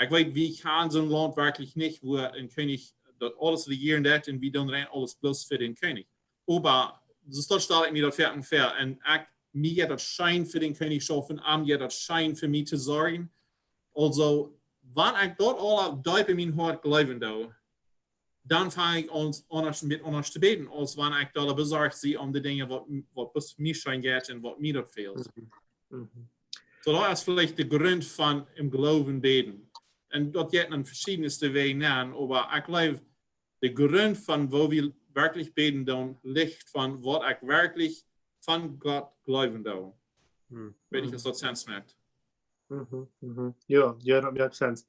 Ich weiß, wie kann so ein Land wirklich nicht, wo ein König dort alles regieren hat und wir tun alles bloß für den König. Aber so stelle ich mir das fair. Und mir geht das Schein für den König schaffen, mir das Schein für mich zu sorgen. Also, wenn ich dort alle deep in mein Hart glauben, dann fange ich mit uns zu beten, als wenn ich da besorgt sie um die Dinge, was mir schon geht und was mir dort fehlt. So, das ist vielleicht der Grund von im Glauben beten. Und dort geht man verschiedenste Wege an, aber ich glaube, der Grund von wo wir wirklich beten, dann liegt von was ich wirklich von Gott glauben. Wenn ich das so Sinn macht. Ja, das macht Sinn.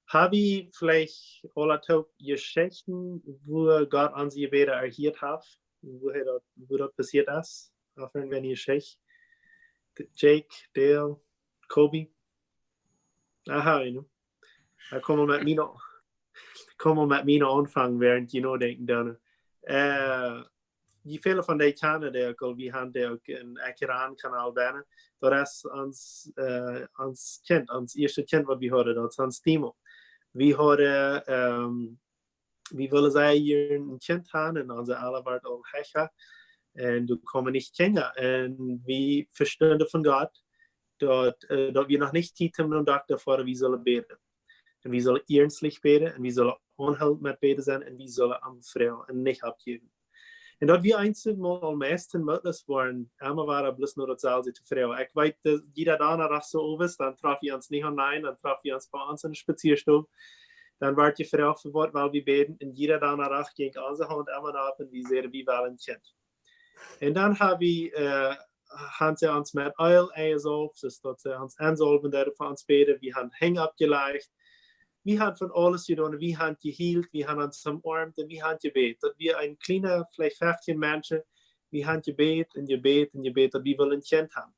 Habe ich vielleicht alle Geschichten, wo Gott an sie Jebäd erhielt hat, wo das passiert ist? Auch wenn ihr Geschichte, Jake, Dale, Kobe. Aha, da kommen wir mit mir noch anfangen, während denken dann. Die viele von den kennen, wir haben den Iran-Kanal binnen. Das ist ons Kind, ons eerste Kind, was wir hadden, dat is ons Timo. Wir hadden, wie willen zij hier een kind hebben en onze alle waren al hecha. En du kommen nicht kennen. Und wir verstehen von Gott, dass wir noch nicht Zeit haben und davor, wir sollen beten. Und wir sollen ernstlich beten, und wir sollen onhuld mit beten sein, und wir sollen am Frau und nicht abgeben. Und dat wir einmal am meisten möglich waren, einmal war bloß nur das Salze zu Frau. Ich weiß, dass jeder danach so ist, dann traf ich uns nicht hinein, dann traf ich uns bei uns in der Spazierstube. Dann war die Frau für Wort, weil wir beten, und jeder danach ging unsere Hand einmal ab, und wir sehen, wie wir ein Kind. Und dann haben sie uns mit Öl eingesolft, das dort sie uns ansolven, der für uns beten, wir haben Hänge abgelegt. Wir haben von alles getan, wir haben gehielt, wir haben uns umarmt und wir haben gebetet. Dass wir ein kleiner, vielleicht 15 Menschen, wir haben gebetet und gebetet und gebetet, dass wir ein Kind haben.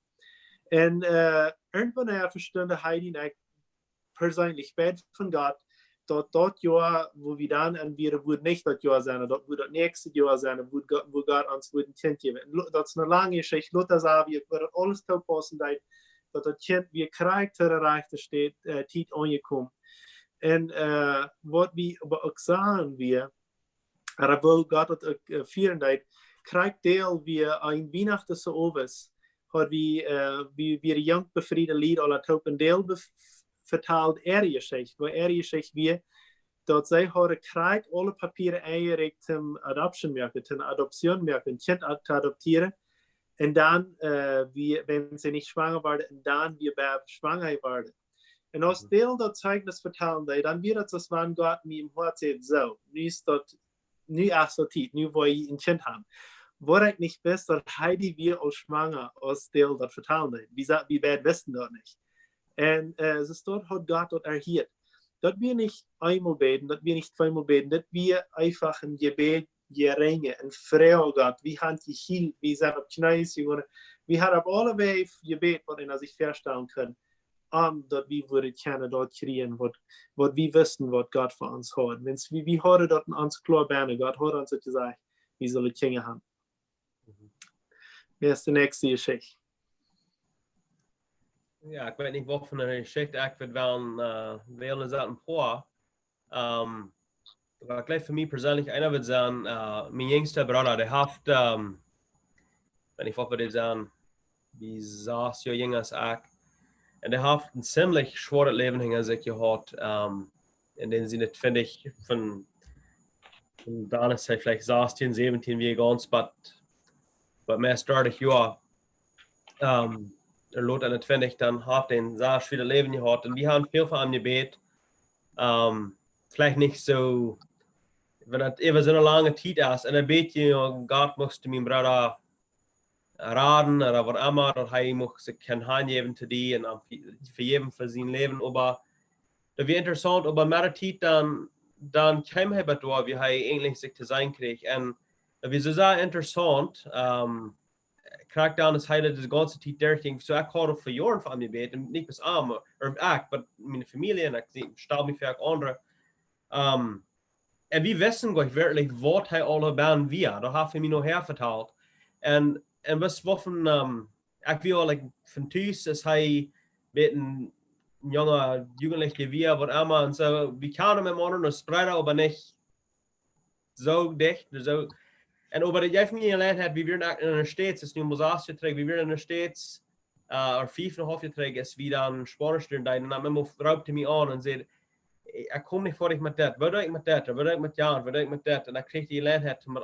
Und irgendwann verstanden Heidi und ich persönlich bete von Gott, dass dort Jahr, wo wir dann und wir würden nicht das Jahr sein, dort würde das nächste Jahr sein, wo Gott uns ein Kind geben. Das ist eine lange Geschichte. Luther sagt, wir würden alles passen, dass das Kind, wie Krieg erreicht steht, Zeit angekommen. Und was wir aber auch sagen, aber wo Gott hat führen, kriegt Deel wir ein Weihnachten so ist, hat wir jung befrieden Lied aller Topen Deel verteilt Geschichte, wo Geschichte wir, dort sie haben kriegt alle Papiere eingeregt zum Adoption-Merken, zum Adoption-Merken, Kind zu adoptieren. Und dann, wenn sie nicht schwanger waren, dann wir schwanger waren. Und als Deel dat Zeugnis vertellen, dann wird das, wenn Gott mir im Hart sagt, so, nu ist das, nu erst so tief, nu wo ich ein Kind haben. Wo ich nicht weiß, dass Heidi wir als schwanger, als Deel das vertellen. Wie bad wissen das nicht. Und es dort hat Gott dort erhielt. Dass wir nicht einmal beten, dass wir nicht zweimal beten, dass wir einfach ein Gebet geringen, ein Frau Gott, wie hat die Hiel, wie sind auf Kneis, wie hat auf alle Wege Gebet, was er sich verstellen kann, dass wir würden können dort kriegen, was wir wissen, was Gott für uns hat. Wie hat er dort uns klar beine, Gott hat uns gesagt, wie soll die Kinder haben. Wer ist die nächste Geschichte? Ja, ik weet niet wat van een geschichte ik wil wel eens een paar. Aber gleich für mich persönlich, einer wird sagen, mein jüngster Bruder, der hat, wenn ich hoffe, der sagen, wie 6 Jahre jünger als ich, und der hat ein ziemlich schweres Leben hinter sich gehabt, in dem Sinne, finde ich, von dann ist er vielleicht 16, 17 wie ganz, aber mehr als 30 Jahre. Der Lot an finde ich dann hat den sehr schweres Leben gehabt und wir haben viel von ihm gebeten. Vielleicht nicht so, wenn es eben so eine lange Zeit ist, und ein bisschen, Gott musste meinen Bruder raten oder was immer, dass er sich kein Hand geben zu dir und vergeben für sein Leben. Aber das wäre interessant, aber mehr Zeit dann kam er da, wie er eigentlich sich zu sein kriegt. Und das wäre so sehr interessant, kriegt dann das Heile das ganze Zeit durchging. So ich habe für Jahre von mir gebeten, nicht bis arm, oder ich, aber meine Familie, und ich stelle mich für andere. Und wir wissen gar nicht wirklich, was er alle bauen wird. Da hat er mir noch hervertalt. Und was von, ich will von Tüß, dass er mit einem jungen Jugendlichen wie, was immer, und so, wir können mit anderen sprechen, aber nicht so dicht, so. Und aber ich habe mir gelernt, wie wir in der Stadt, das ist nur 8 Jahre, wie wir in der Stadt, oder 5,5 Jahre, ist wie dann Spanisch drin, und dann raubt er mich an und sagt, ich komme nicht vor, ich mit das, würde ich mit das, würde ich mit ja, würde ich mit das, und dann kriegt die gelernt, mit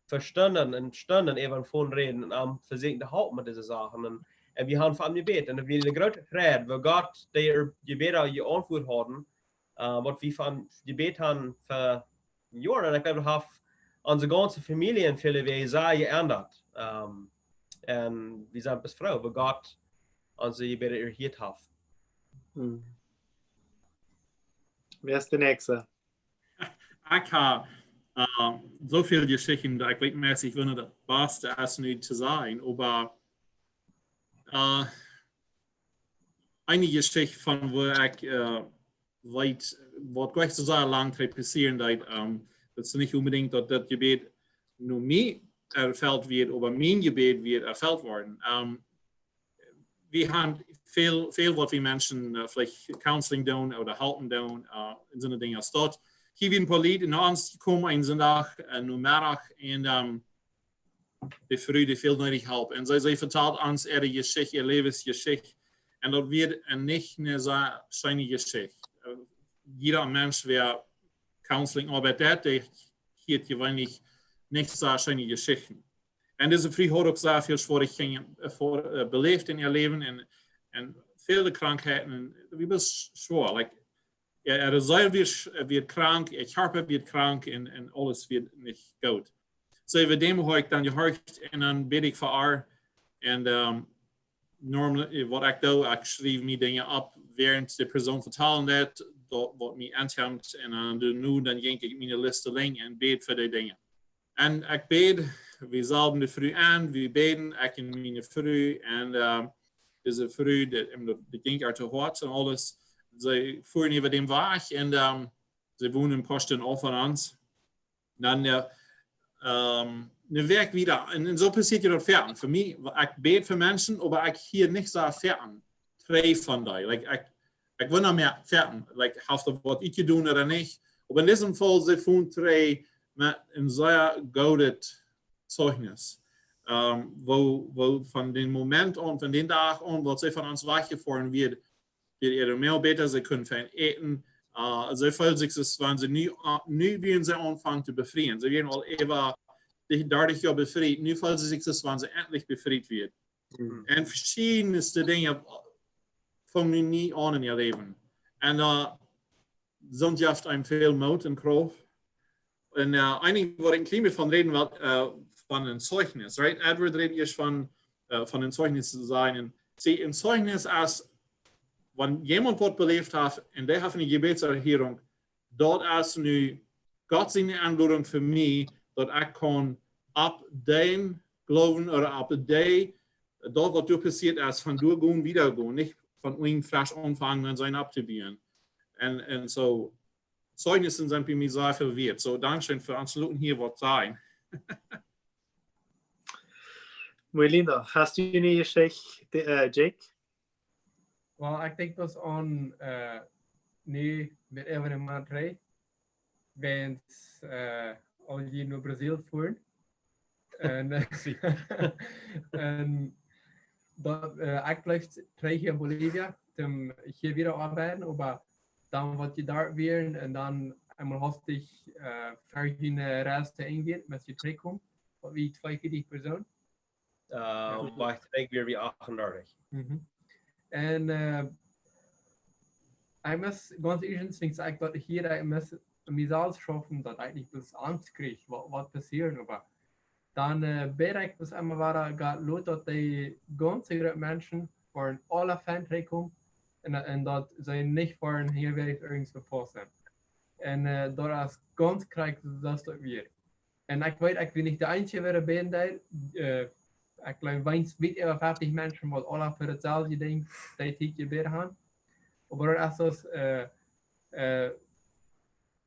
verstanden und Stunden eben von reden und versuchen zu halten mit diesen Sachen. Und wir haben vor allem gebeten, und wir eine große Freude, weil Gott, der Jebäd geantwortet haben, was wir von Gebet haben für Jahre, und ich glaube, wir unsere ganze Familie in viele Wege sehr geändert. Und wir sind bis froh, weil Gott unsere Gebet erhielt hat. Wer ist der Nächste? Ich habe so viele Geschichten, da ich regelmäßig finde, das Beste ist nicht zu sein, aber eine Geschichte von wo ich weit, was gleich so sehr lang passieren, das ist nicht unbedingt, dass das Gebet nur mir erfüllt wird, aber mein Gebet wird erfüllt worden. Wir haben viel, was wir Menschen vielleicht Counseling tun oder halten tun, in so einer Dinge als dort. Hier wird ein paar Leute in uns gekommen, einen Sonntag, nur Mittag, und die Früh, die viel nötig helfen. Und sie vertelt uns ihre Geschichte, ihr Lebensgeschichte, und das wird nicht eine sehr schöne Geschichte. Jeder Mensch, der Counseling arbeitet, der hier gewöhnlich nicht sehr schöne Geschichten. Und diese Früh hat auch sehr viel Schwierigkeiten belebt in ihr Leben und viele Krankheiten. Wie bist schwer? Like, ihre Seele wird krank, ihr Körper wird krank und alles wird nicht gut. So, über dem habe ich dann gehört und dann bete ich für ihr. Und normal, was ich da, ich schreibe mir Dinge ab, während die Person vertellen hat, was mich ankommt. Und dann denke ich meine Liste lang und bete für die Dinge. Und ich bete, wir salben die Früh an, wir beten, ich in meine Früh und diese Früh, die ging auch zu Woat und alles. Sie fuhren über den Weg und sie wohnen in Posten auch von uns. Dann eine Werk wieder, und so passiert ja das Fertig. Für mich, ich bete für Menschen, aber ich hier nicht so fertig. Drei von da. Like, ich will noch mehr fertig. Like, hast du was ich tun oder nicht? Aber in diesem Fall, sie fuhren drei mit einem sehr guten Zeugnis. Wo von dem Moment an, von dem Tag an, wo sie von uns weggefahren wird ihre Mehlbeter, sie können für ihn eten. Sie fühlen sich, wenn sie nie werden sie anfangen zu befreien. Sie werden all eben dadurch ja befreit. Nie fühlen sie sich, wenn sie endlich befreit wird. Und verschiedenste Dinge fangen nie an in ihr Leben. Und sonst jaft einem viel Mut und Kraft. Und einige, wo ich ein von reden will, von einem Zeugnis, right? Edward redet jetzt von einem Zeugnis zu sein. Und sie, ein Zeugnis als wenn jemand was belebt hat, und der hat eine Gebetserhörung, dort ist nu Gott seine Anleitung für mich, dass ich kann ab dem Glauben oder ab dem, dort was du passiert ist, von durchgehen, wiedergehen, nicht von ihm frisch anfangen und sein abzubieren. Und so, Zeugnissen sind bei mir sehr viel wert. So, Dankeschön für absoluten hier was sein. Melinda, hast du eine Geschichte, Jake? Well, ik denk dus aan nu met even een maand rij. Wenn al je naar Brazil voeren. En dat, ik blijf 3 hier in Bolivia. Om hier wieder arbeiten. Aber dann wat je daar weer. En dan einmal hoffentlich verschiedene Reisen ingeht. Met je terugkomt. Wie 42 Personen. Maar ik denk weer wie 38. En ik muss ganz ehrlich sagen, dass ich hier mir selbst schaffen, dass eigentlich das Angst kriege, was passiert. Aber dann bereikt es einmal war, dass die ganzen Menschen von alle Fans kommen und dass sie nicht von hier werde ich irgendwo vorstellen. Und das ist ganz krass, dass das wird. Und ich weiß, ich bin nicht der Einzige, der bin da. Ich glaube, weit über 50 Menschen, die alle für dasselbe Ding die gebeten haben. Aber das ist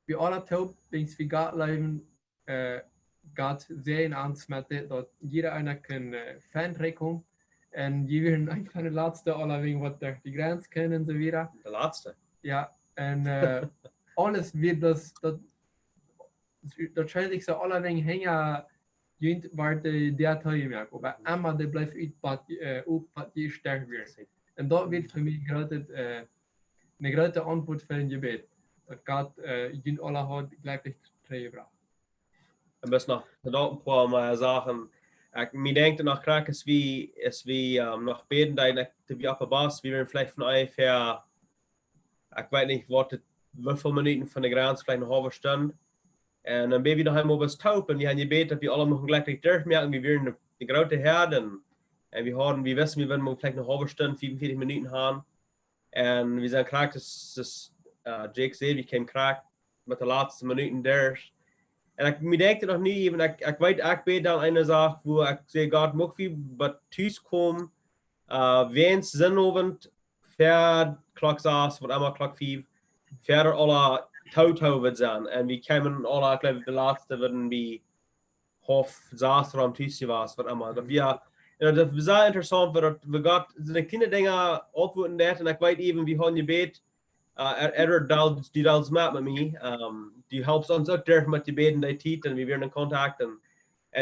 wir alle taub, wenn wir Gott leben, Gott sehr in Angst mit, dass jeder einer kann Fan kommen. Und die werden einfach der Letzte, alle wegen was durch die Grenze können und so weiter. Der Letzte? Ja, und alles wird das scheint sich so alle wegen hängen. Junt waar der Teil merkt, aber einmal der bleibt uit die sterk wird. Und dat wird für mich gerade eine große Antwort für ein Jebäd. Dat Gott junt alle hat gleichlich gebracht. En best nog een paar Sachen. Ik denk nog graag is wie nog beten, dat we op de bas, we werden vielleicht von ungefähr, ich weiß nicht, wie viele Minuten von der Grenze, vielleicht eine halbe Stunde. En dan ben je nog helemaal was taub en die hebben gebeten dat we allemaal gelijk durchmerken, wie wir die grote Herden. En we wissen, wir werden vielleicht eine halbe Stunde, 45 Minuten haben. En we zijn krank, das Jake zei, we kwamen krank met de laatste Minuten durch. En ik denk nog niet even, ik weet, ik ben dan een zaak, wo ik zeg, God, mag we wat thuis komen, wens zinovend, ver klok 6, wat allemaal klok 5, verder alle Tauto wird sein. Und wir kämen alle, ich glaube, die letzte würden wie Hof, Saster am Tisch was, was immer. Das ist sehr interessant, weil wir Gott so kleine Dinge antworten dat. Und ich weiß eben, wie haben Jebäd, die das macht mit mir. Die helpt uns auch durch mit Jebäd die Zeit und wir werden in Kontakt. Und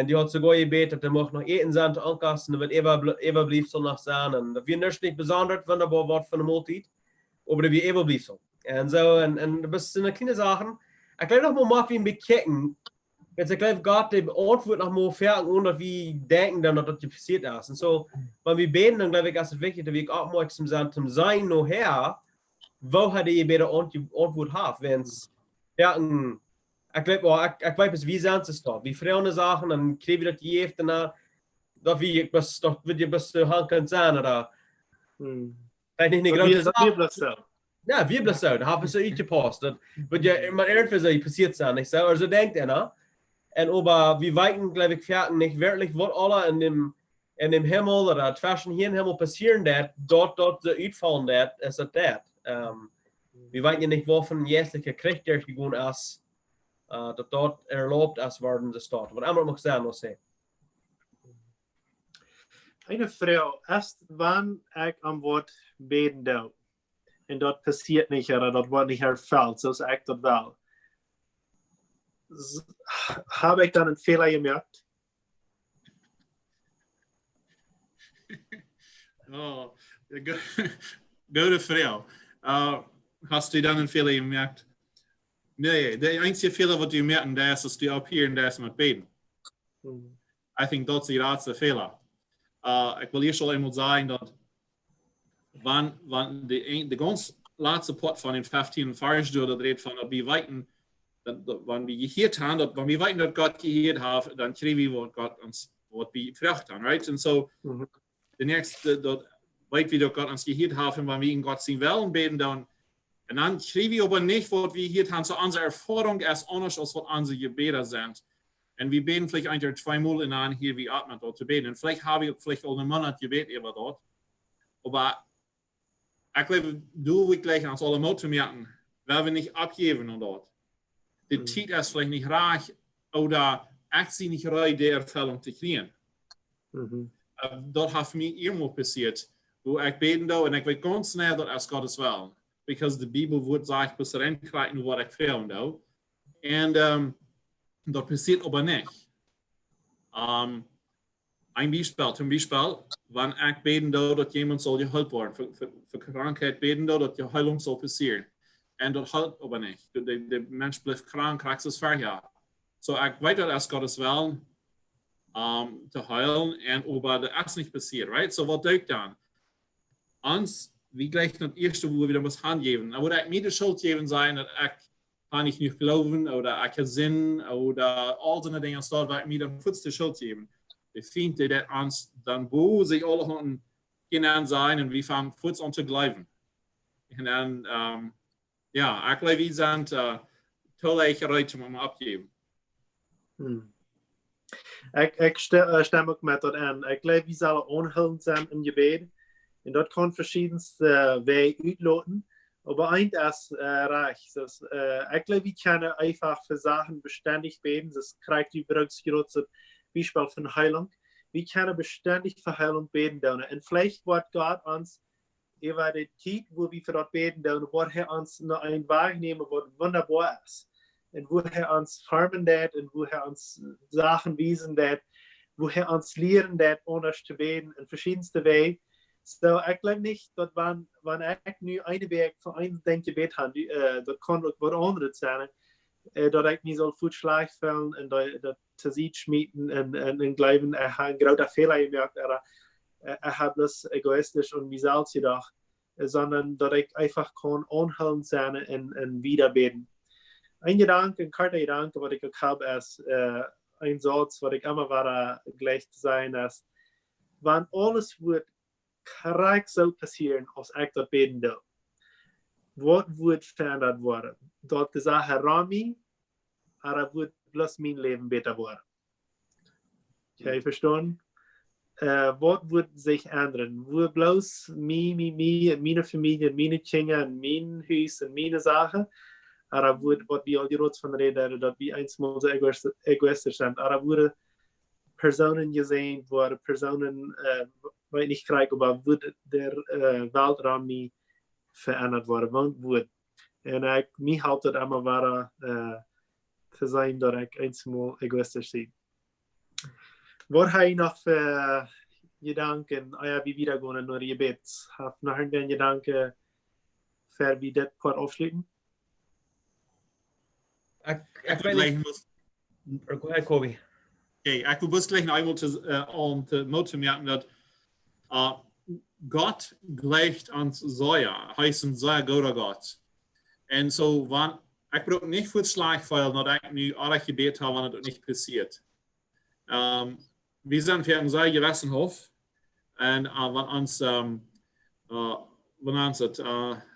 die hat sogar gebeten, dass er noch eten sein zu ankasten, wird ever blieb so nach sein. Und wir nicht besonders wunderbar was von der Multit, aber wir ever blieb so. En zo, en dat zijn kleine zaken. Ik wil nog maar even bekijken. Jetzt ik geloof, Gott die antwoord nog maar verder, omdat we denken dan dat het passiert is. En zo, wenn wir beten, dan geloof ik, is het wichtig dat we ook opmerksam zijn te zijn nog her, wo had je beter antwoord heeft. Wens, ja, ik weet wie zijn ze toch. Wie vreemde zaken, dan krijg je dat je heeft, en dat wie je best hangen zijn, oder? Niet een grote zaak. Ja, wir bleiben so, da haben wir so uitgepast. Das wird ja immer irgendwie passiert sein, nicht so? Also denkt einer. Und aber wir weiten, glaube ich, fertig nicht wirklich, was alle in dem Himmel oder zwischen hier im Himmel passieren, dort so uitfallen, ist das. Wir weiten ja nicht, wovon jährliche Krieg durchgegangen ist, dass dort erlaubt ist worden, das dort. Aber einmal muss ich sagen, Eine Frau, erst wann ich am Wort beten darf. Und dort passiert nicht, oder dort wird nicht erfüllt, so ist ich dort wel. Habe ich dann einen Fehler gemerkt? Oh, gute Frau. Hast du dann einen Fehler gemerkt? Nee, der einzige Fehler, was du merken, der ist, dass du ab hier und der ist mit beten. Ich denke, das ist der letzte Fehler. Ich will hier schon einmal sagen, dass wann die ganz letzte Part von den 15 Vers das redet von, dass wir weiten, wenn wir gehört haben, wenn wir weiten, dass Gott gehört hat, dann kriegen wir, was Gott uns, was wir gefragt haben, right? Und so, der nächste, wenn weit wie Gott uns gehört haben, wenn wir in Gott sein Willen beten dann. Und dann schreiben wir aber nicht, was wir hier haben, so unsere Erfahrung ist anders, als was unsere Gebete sind. Und wir beten vielleicht ein oder zweimal in einem hier wie atmen dort zu beten. Und vielleicht habe ich vielleicht auch einen Monat gebeten über dort. Aber ich glaube, du wirst gleich uns alle Mut merken, weil wir nicht abgeben und dort. Die Zeit ist vielleicht nicht reich oder ich sehe nicht reich, die Erfüllung zu kriegen. Dort hat mir irgendwo passiert, wo ich beten da und ich weiß ganz schnell, das ist Gottes Willen. Because die Bibel wird sagt, bis reinkriegen, was ich fehlen da. Und das passiert aber nicht. Ein Beispiel, zum Beispiel, wenn ich beten da, dass jemand soll geheilt werden, für Krankheit beten da, dass die Heilung soll passieren. Und das heilt aber nicht. Der Mensch bleibt krank, kriegt es vorher. So, ich weiß, das ist Gottes Willen, zu heilen, und aber das ist nicht passiert, right? So, was tut dann? Uns, wie gleich das erste, wo wir wieder was handgeben. Aber ich mir die Schuld geben sein, dass ich kann ich nicht glauben, oder ich habe Sinn, oder all so eine Dinge, dort, weil ich mir dann kurz die Schuld geben. Ich finde, dass uns dann, wo sich alle Hunden genannt sein, und wir fangen kurz an zu glauben. Und dann, ja, ich glaube, wir sind tolle Reiche, um abgeben. Ik stem ook met dat aan. Ik geloof, we zullen onhulp zijn in Jebäd. En dat kan verschillende wegen uitloten. Aber eins ist reich. Dus, ik geloof, we kunnen einfach für Sachen beständig beten. Das kriegt übrigens große Beispiel von Heilung. Wir können beständig für Heilung beten. Und vielleicht wird Gott uns über die Zeit, wo wir für das beten, wird er uns noch einen Weg nehmen, was wunderbar ist. Und wo er uns formen wird und wo er uns Sachen wiesen wird, wo er uns lehren wird, anders zu beten, in verschiedenste Wege. So, ich glaube nicht, dass wenn ich nur einen Weg von einem Gebet habe, das kann auch was anderes sein, dass ich mich so gut schlecht fühlen und das zu sich schmieden und glauben, ich habe einen großen Fehler gemacht, oder ich habe das egoistisch und mich selbst gedacht, sondern dass ich einfach kann unheimlich sein und wieder beten. Ein Gedanke, ein kalter Gedanke, was ich auch habe, ist ein Satz, was ich immer wieder gleich sein ist, wenn alles wird korrekt so passieren, als ich das beten will, was wird verändert werden? Dort gesagt, Herr Rami, aber wird bloß mein Leben besser werden. Okay, verstanden? Was wird sich ändern? Wird bloß meine Familie, meine Kinder, mein Haus und meine Sachen, aber wird, was wir all die Rots von reden, dass wir einmal so egoistisch sind, aber wurde Personen gesehen, wo Personen, weil ich kriege, aber wird der Weltraum verändert worden, wann wird. Und mich hält das immer wahr, zu sein, dass ich einmal egoistisch bin. Was habe ich noch für Gedanken, wie wieder gehen nach Jebäd? Habe noch einen Gedanken, für wie das Part aufschließen? Go ahead, Kobe. Okay, ich will gleich noch einmal zu merken, dass Gott gleicht uns Säuer, heißt ein sehr guter Gott. Und so, ich brauche nicht für Schlag, weil ich nicht alle gebeten habe, wenn das nicht passiert. Wir sind für einen sehr gewissen Hof, und wenn uns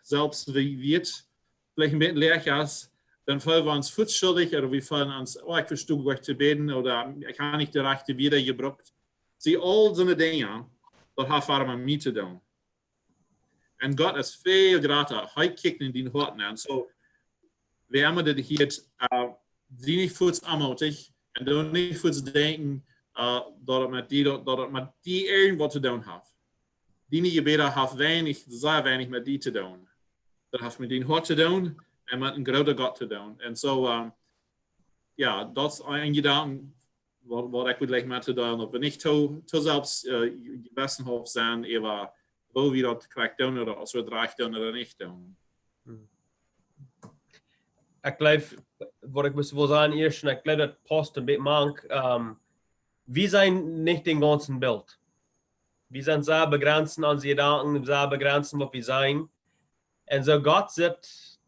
selbst wie wird, vielleicht ein bisschen leer ist, dann fallen wir uns schuldig oder wir fallen uns, ich verstehe gleich zu beten oder ich habe nicht die Rechte wiedergebracht. Sie all so eine Dinge, das hat wir mit mir zu tun. Und Gott ist viel grater, er kickt in den Horten an. So, wir haben das hier, sie nicht für uns anmutig und dann nicht für uns denken, dass man die irgendwo zu tun hat. Die Gebete haben wenig, sehr wenig mit die zu tun. Das hat mit den Hort zu tun und mit einem großen Gott zu tun. Und so, ja, das ist ein Gedanke, was ich gleich mal zu tun habe. Wenn ich selbst gewissen Hof sein, aber wo wir das korrekt tun oder als wir das recht tun oder nicht tun. Ich glaube, was ich muss sagen, ich glaube, das passt ein bisschen mank. Wir sind nicht den ganzen Bild. Wir sind sehr begrenzt an die Gedanken, sehr begrenzt, was wir sein. Und so Gott sagt,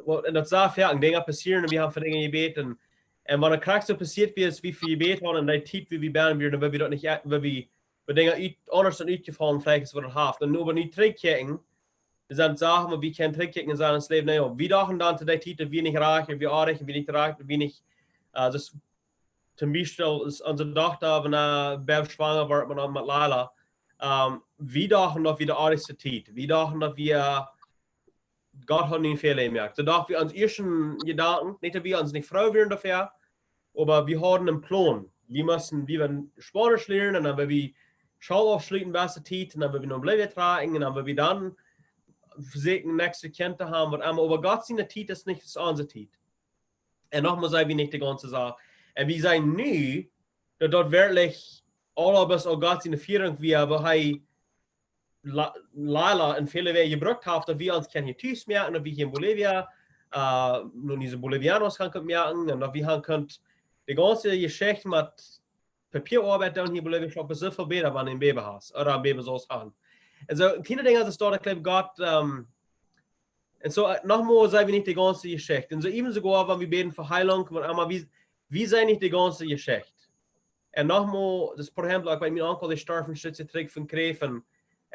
und das sehr viele Dinge passieren und wir haben für Dinge gebeten. Und wenn ein Krieg so passiert, wie es wie viel gebeten haben und die Zeit, wie wir beten würden, weil wir dort nicht, weil wir we dingen anders dan uitgevallen, vielleicht ist het haft. En nu we niet terugkijken, we zijn zaken, maar wie kan terugkijken in zijn leven, nee, wie dachten dan te die tijd, wie niet raak, wie aardig, wie niet raak, wie niet, dus zum Beispiel ist unsere Tochter, wenn er schwanger wird mit Laila, wir dachten, dass wir der artigste Zeit, wir dachten, dass wir Gott hat nicht Fehler gemacht. So dachten wir uns ersten Gedanken, nicht, dass wir uns nicht froh werden dafür, aber wir haben einen Plan. Wir werden Spanisch lernen, und dann werden wir Schule aufschließen, beste Zeit, und dann werden wir noch bleiben tragen, und dann werden wir dann versuchen, nächste Kinder haben, was immer. Aber Gott seine Zeit ist nicht das unsere Zeit. Und nochmal sagen wir nicht die ganze Sache. Und wir sagen nu, dass dort wirklich alle bis auch Gott seine Führung wir, wo Laila in viele Wege gebraucht hat, dass wir uns hier Tüß merken, dass wir hier in Bolivia, nur diese Bolivianos können merken, und dass wir können die ganze Geschichte mit Papierarbeit da hier in Bolivia schon so viel besser, wenn du ein Baby hast, oder ein Baby sollst haben. Und so, viele Dinge, das dort, ich glaube, Gott, und so, nochmal sagen wir nicht die ganze Geschichte. Und so, eben sogar, wenn wir beten für Heilung, wie sei nicht die ganze Geschichte. Und nochmal, das Problem lag bei meinem Onkel, der starb von Stütze zurück von Kräfen.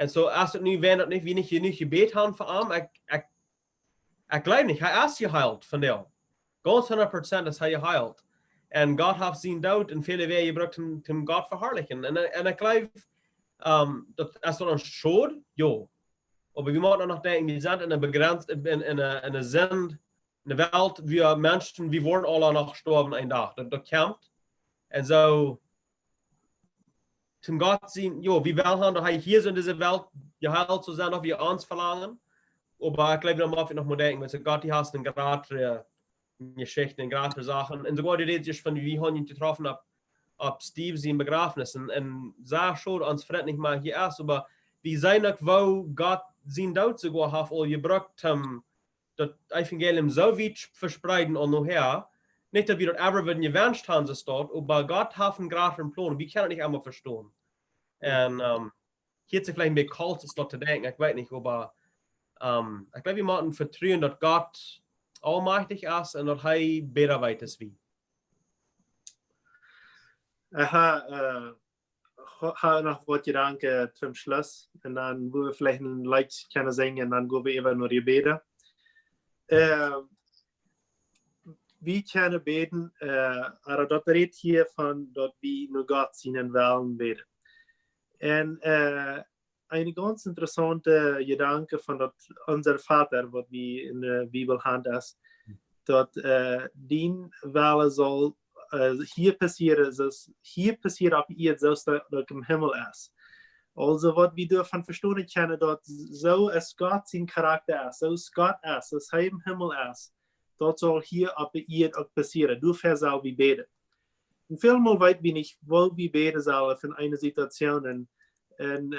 Und so, als es nu wenn nicht, wie nicht gebeten haben für ihn, ich glaube nicht, er ist geheilt von dem. Ganz 100% ist er geheilt. Und Gott hat seinen Tod in viele Wege gebracht, um Gott verherrlichen. Und ich glaube, das ist uns schuld, ja. Aber wir müssen noch denken, wir sind in einer Sinn, in der Welt, wir Menschen, wir wollen alle noch sterben einen Tag. Das kommt. Und so, zum Gott sehen, jo, wir wollen dass hier so in dieser Welt geheilt zu sein, dass wir uns verlangen. Aber ich glaube, da muss ich noch mal denken, weil Gott, die hast eine gerade Geschichte, eine gerade Sachen. Und sogar die Rede ist von, wie haben ihn getroffen, ab Steve sein Begrafnis. Und sag schon, uns freut nicht mal hier erst, aber wir sehen auch, wo Gott sein Tod sogar hat, all gebracht haben, das Evangelium so weit verspreiten und nachher. Nicht, dass wir das ever würden gewünscht haben, das dort, aber Gott hat einen grafen Plan. Wir können nicht einmal verstehen. Und hier ist es vielleicht ein bisschen kalt, das dort zu denken, ich weiß nicht, aber ich glaube, wir müssen vertrauen, dass Gott allmächtig ist und dass er besser weiß als wir. Ich habe noch was Gedanken zum Schluss. Und dann, wo wir vielleicht ein Lied können singen, und dann gehen wir eben nur die Beten. Wir können beten, aber das redet hier von, dass wir nur Gott seinen Willen beten. Und eine ganz interessante Gedanke von unser Vater, was wir in der Bibel haben, ist, dass dein Wille soll hier passieren auf Erde, so dass im Himmel ist. Also, was wir davon verstehen können, dass so es Gott sein Charakter ist, so es Gott ist, so es im Himmel ist, das soll hier auf der Erde auch passieren. Dafür soll wir beten. Und vielmal weit wir nicht, wo wir beten sollen in einer Situation. Und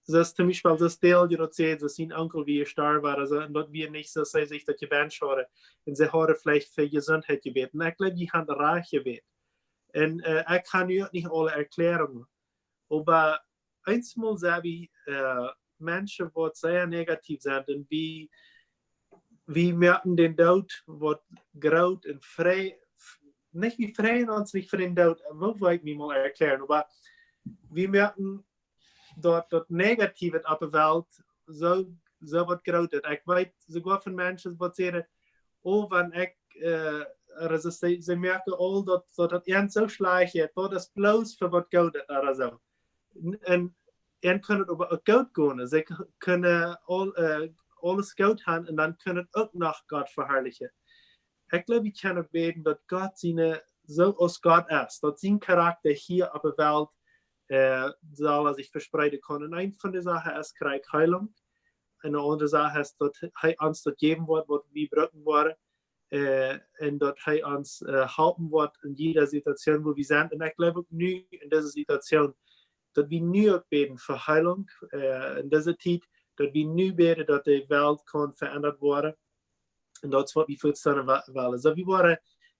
das zum Beispiel das Teil, die dort sieht, dass sein Onkel wie gestorben war, also, und dort wir nicht so sei sich das Gebet schauen, und sie haben vielleicht für Gesundheit gebeten. Ich glaube, die haben reich gebeten. Und ich kann ja nicht alle Erklärungen. Aber einmal sage ich, Menschen, die sehr negativ sind, und wir merken den Tod, was graut und frei, nicht wir freuen uns nicht für den Tod, wo wollte ich mir mal erklären, aber wir merken, dass das Negative auf der Welt so was graut ist. Ich weiß sogar von Menschen, die sagen, oh, wenn ich, also sie merken all, dass das ernst so schlecht ist, das ist bloß für was graut ist oder so. Und können aber auch gut gehen, sie können alles gut haben und dann können auch noch Gott verherrlichen. Ich glaube, ich kann beten, dass Gott so aus Gott ist, dass sein Charakter hier auf der Welt soll sich verspreiten können. Und eine von den Sachen ist Krieg Heilung. Eine andere Sache ist, dass er uns das geben wird, was wir brauchen wollen. Und dass er uns helfen wird in jeder Situation, wo wir sind. Und ich glaube, nu in dieser Situation, dass wir nu beten für Heilung in dieser Zeit, dass wir nu beten, dass die Welt kann verändert werden. Und das ist, was wir vorstellen wollen. Also wir wollen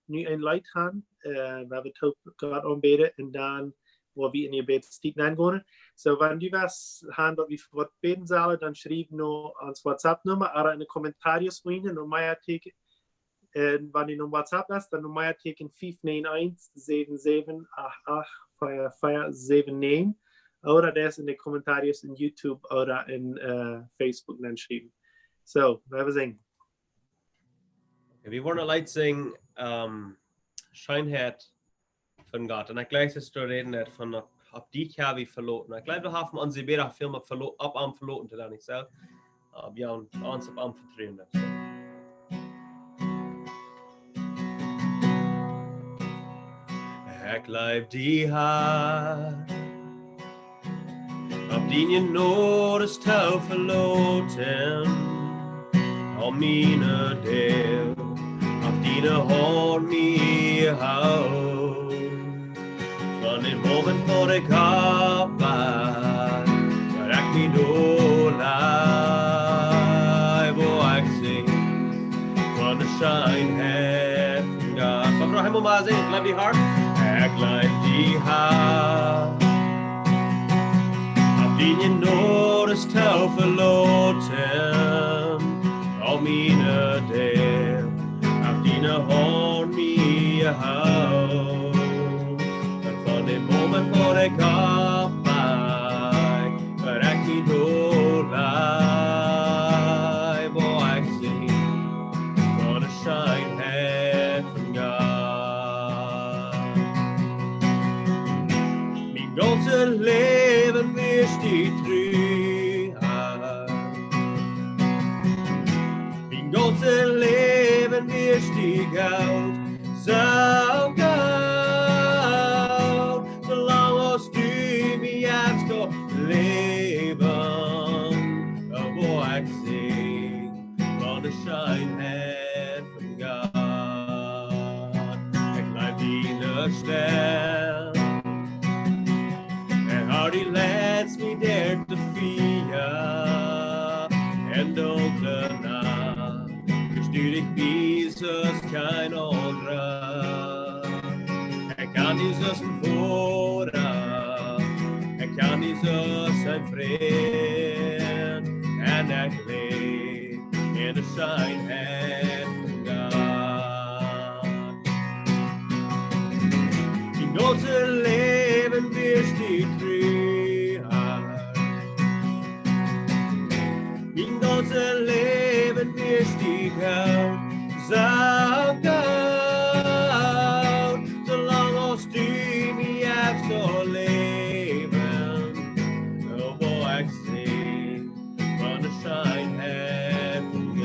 nu ein Leid haben, weil wir Gott anbeten und dann, wo wir in die Gebetszeit hineingehen. So, wenn du was haben, dass wir was beten sollen, dann schreib noch ans WhatsApp-Nummer oder in die Kommentare rein, noch mehr Artikel. Wenn ihr noch WhatsApp hast, dann Nummer teken 591-7788-4479 oder das in die Kommentare in YouTube oder in Facebook dann schreiben. So, wir singen. Vi wollen allein singen Scheinheit von Gott. Und ich gleich zu reden von ob dich habe ich verloren. Ich glaube, wir haben uns Jebäd Film ab am verloren, dann nicht so. Wir haben uns ab am vertrieben. Ich glaube, die hat ob die je nur das Tau verloren, om mine del, auf dine Horn mir hau. Von dem Moment, wo ich hab war, ich mich dolai, wo ich sing, von der Scheinheit von Gott. Komm noch einmal mal singen, bleib die hart. Bleib die hart. Auf den je nur das Tau verloren, om mine del, auf dine Horn mir hau. Und von dem Moment, wo ich hab war, ich mich dolai, wo ich sing, von der Scheinheit von Gott. Mein ganzes Leben wirst die Trüheit. Mein ganzes Leben wirst die Gaut, so Gaut, solange als du mir jetzt noch leben, wo ich sing, von der Scheinheit von Gott. Ich bleib in der Stelle. Die lets me der te vier en dunkle nacht bestuur ik Jesus kein anderer. Kan Jesus een voorraad, kan Jesus een vriend en ik leef in de schijnheid van God. Die ganze leven wirst die Mein ganzes Leben wirst die Gaut, so Gaut, solange als du mir jetzt noch leben, wo ich sing, von der Scheinheit von Gott.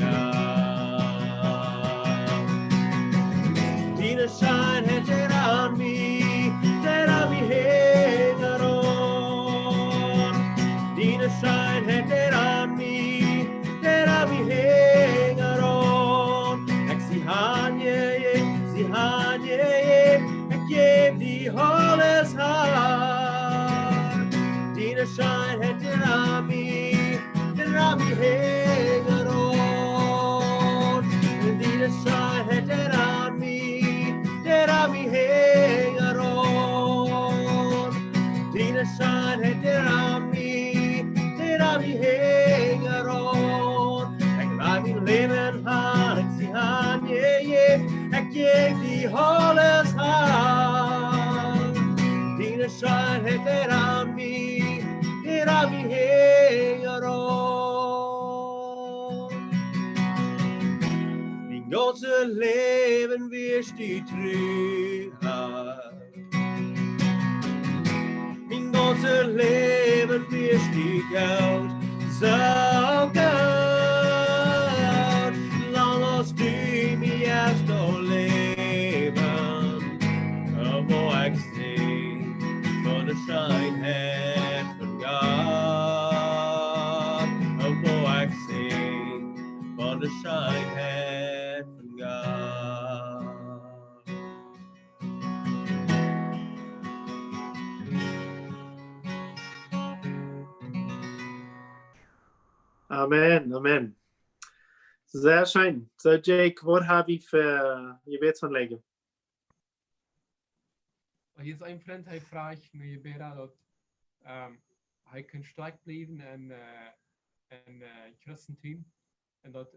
Deine Scheinheit der an mich hängt an. Deine Scheinheit der an mich hänger on. Ik zie aan je, ik geef die alles haar. Die schijnheid er aan mij hänger on. Die schijnheid er aan mij hänger on. Die schijnheid er aan mij hänger on. Mijn leven aan, ik zie aan je, ik geef die alles aan. Die schijnheid er aan mij hänger on. Mijn ganze leven wirst die Trüheit. Mijn ganze leven wirst die Gaut, so Gaut, lang als du mir jetzt noch leben, wo ich sing von der Scheinheit von Gott, wo ich sing von der Scheinheit von Gott. Amen, Amen. Sehr schön. So, Jake, was habe ich für Gebetsanliegen? Hier ist ein Freund, der fragt mir Jebäd, dat hij kan sterk blijven in Christentum. En dat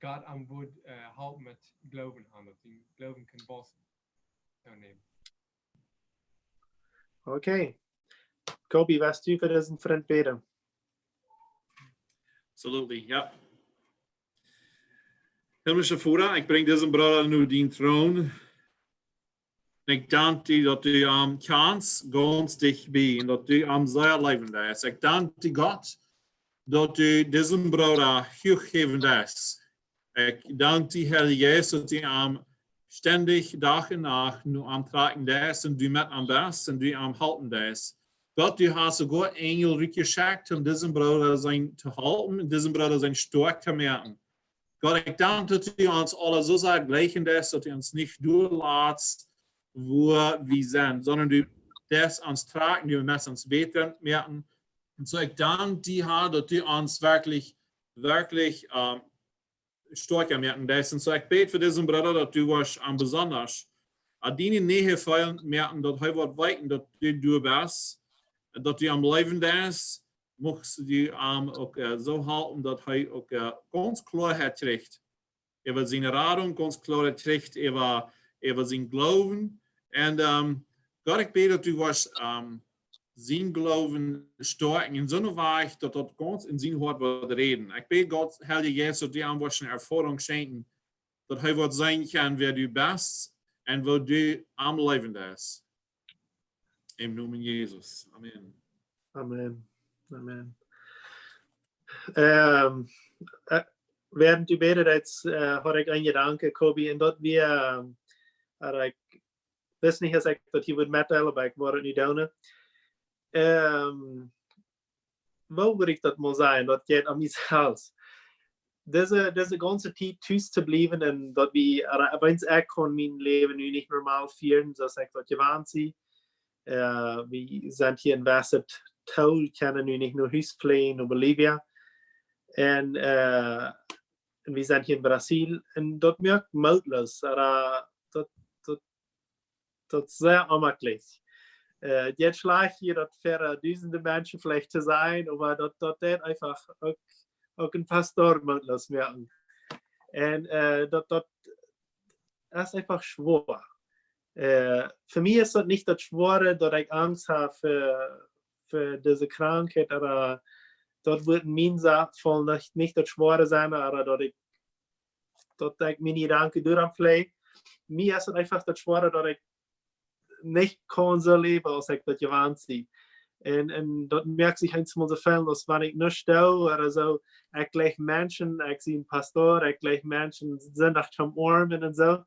Gott am Wort halt mit Glauben an, dass die Glauben kann was nehmen. Okay. Kobi, was du für diesen Freund beten? Absolutely, ja. Himmlische Vater, ik breng deze broeder nu die troon. Ik dank je dat u kans ganz dichtbij en dat u zeer levend is. Ik dank je God dat u deze broeder gegeven is. Ik dank je, Heer Jezus, dat u ständig dag en nacht nu tragen is en u met best en u halten is. God, u hast sogar Engel geschickt, um diesen Bruder zu halten, diesen Bruder sein stark zu machen. Gott, ich danke, dass du uns alle so sehr gleichen lässt, dass du uns nicht durchlässt, wo wir sind, sondern du das uns tragen, du müssen uns weiter merken. Und so ich danke dir, Herr, dass du uns wirklich stark merken lässt. Und so ich bete für diesen Bruder, dass du was besonders an deine Nähe feiern merken, dass er wird weiten, dass du bist, dass du am Leben bist. Mocht die ook zo halten dat hij ook ganz Klarheit kriegt über seine Radung, ganz Klarheit kriegt über sein Glauben. Und Gott, ich bete, dass du was sein Glauben stärken in so einer Weise, dass das ganz in sein Wort wird reden. Ich bete Gott, Herr Jesus, dass du was eine Erfahrung schenken, dass er wird sein kann, wer du bist und wo du am Leben bist. Im Namen Jesus. Amen. Amen. Amen. Während du betet, jetzt habe ich einen Gedanke, Kobi, und dort wir, ich weiß nicht, dass ich würde mitteilen, aber ich wollte nicht tun. Wo würde ich das mal sein? Das geht an mein Hals. Diese ganze Zeit Tüß zu bleiben und dort wie, wenn ich kann mein Leben nicht normal führen, so sagt das gewohnt sie. Wir sind hier in Wasser toll, kennen wir nicht nur Hüspflegen in Bolivien. Und wir sind hier in Brasil und dort merkt möglich, das ist sehr unmöglich. Jetzt schleicht hier, das für tausende Menschen vielleicht zu sein, aber dort einfach auch ein Pastor möglich merken. Und das ist einfach schwer. Für mich ist das nicht das Schwere, dass ich Angst habe für diese Krankheit, aber dort wird mein Sache nicht das Schwere sein, aber dort ich meine Gedanken durchpflege. Mir ist es einfach das Schwere, dass ich nicht so leben kann, als ich das gewohnt bin. Und dort merkt sich eins von so Fällen, dass wenn ich nicht stehe oder so, ich gleich Menschen, ich sehe einen Pastor, ich gleich Menschen sind nach dem Armen und so.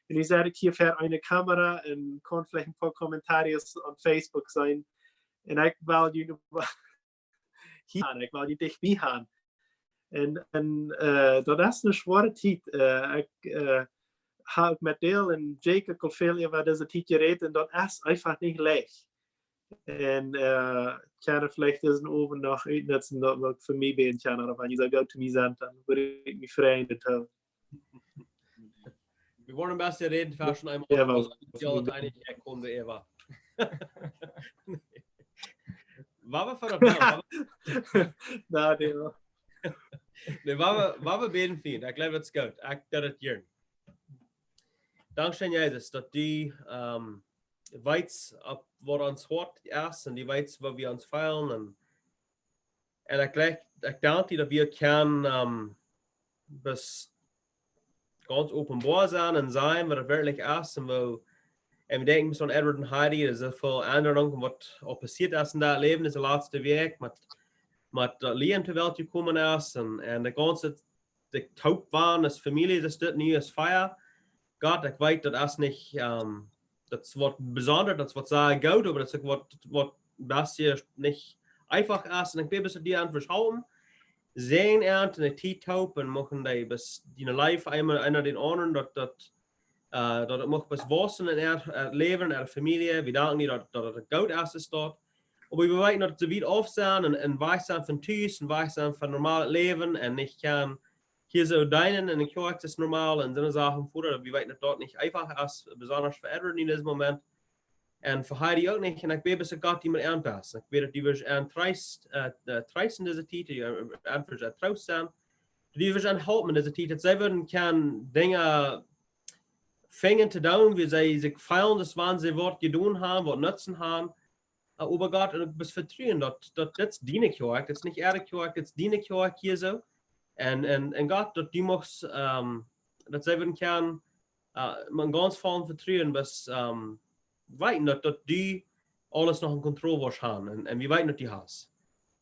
Und ich sage, hier fährt eine Kamera und kann vielleicht ein paar Kommentare auf Facebook sein. Und ich will die hier haben, ich will die dich bei haben. Und das ist eine schwere Zeit. Ich habe mit Dale und Jacob viel über diese Zeit geredet und das ist einfach nicht leicht. Und ich kann vielleicht diesen Abend noch nutzen, dass für mich beten kann. Aber wenn ich so gut zu mir sind, dann würde ich mich freuen. Wir wollen am besten reden, fast schon einmal. Ja, Ja, eigentlich Kunde Eva. War wir für der Nein, ja. Nee, war wir beten viel. Ich glaube, es gut. Ich werde es hier. Dankeschön, Jesus, dass du weißt, was uns hart ist und die weißt, was wir uns feiern. Und ich danke dir, dass wir können bis ganz offenbar sein und sein, was es wirklich ist. Und wo ich denke, an Edward und Heidi, das ist viel Änderung, was auch passiert ist in das Leben, das ist der letzte Weg, mit der Leben zur Welt gekommen ist und der ganze Taubwahn, das Familie, das dort nie ist Feier. Gott, ich weiß, das nicht, das wird besonders, das wird sehr gut, aber das wird das hier nicht einfach ist. Und ich bin bis zu dir einfach schauen, sehen ernten, eine T-Taub und machen die bis die Life einmal einer den anderen, dass macht bis Wossen in ihr Leben, in ihrer Familie. Wir danken dir, dass das gut ist dort. Aber wir wollen, dass sie wieder auf sein und weich sein von Tüß und weich sein von normales Leben und ich kann hier so deinen und ich höre, das ist normal und so eine Sachen vor, wir wollen, dass dort nicht einfach ist, besonders für Edward in diesem Moment und für Heidi auch nicht und ich bete, dass Gott die mit anpasst. Ich bete, dass die wir treist in dieser Zeit, einfach traust sein, die wir schon helfen in dieser Zeit, dass sie würden können Dinge fangen zu tun, wie sie sich feiern, das waren sie was getan haben, was nutzen haben. Aber Gott, und bis vertrauen, das diene ich euch, das ist nicht ehrlich euch, das diene ich euch hier so. Und Gott, dass die muss, dass sie würden können, man ganz voll vertrauen, bis weiten, dass die alles noch in Kontrolle haben und wie weit die hast.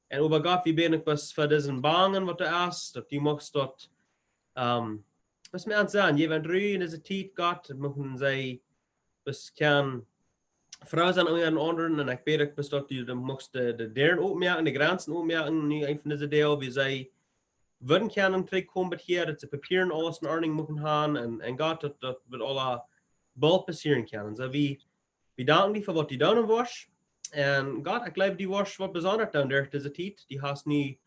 Und über Gott, wie bin ich bis für diesen Bangen, was du hast, dass die machst dort, was mir sagen, jemand drei in dieser Zeit, Gott, machen sie, bis kann Frau zijn aan een anderen en ik weet dat die moest de deur opmerken, de grenzen opmerken, nu een van deze deel, wie zij würden kunnen terugkomen met hier, dat ze papieren alles in ordning moeten gaan en Gott, dat wird alle bald passieren können. So wie danken die für was die doen was. En Gott, ik glaube, die was wat besonders dan durch diese Zeit. Die hast nie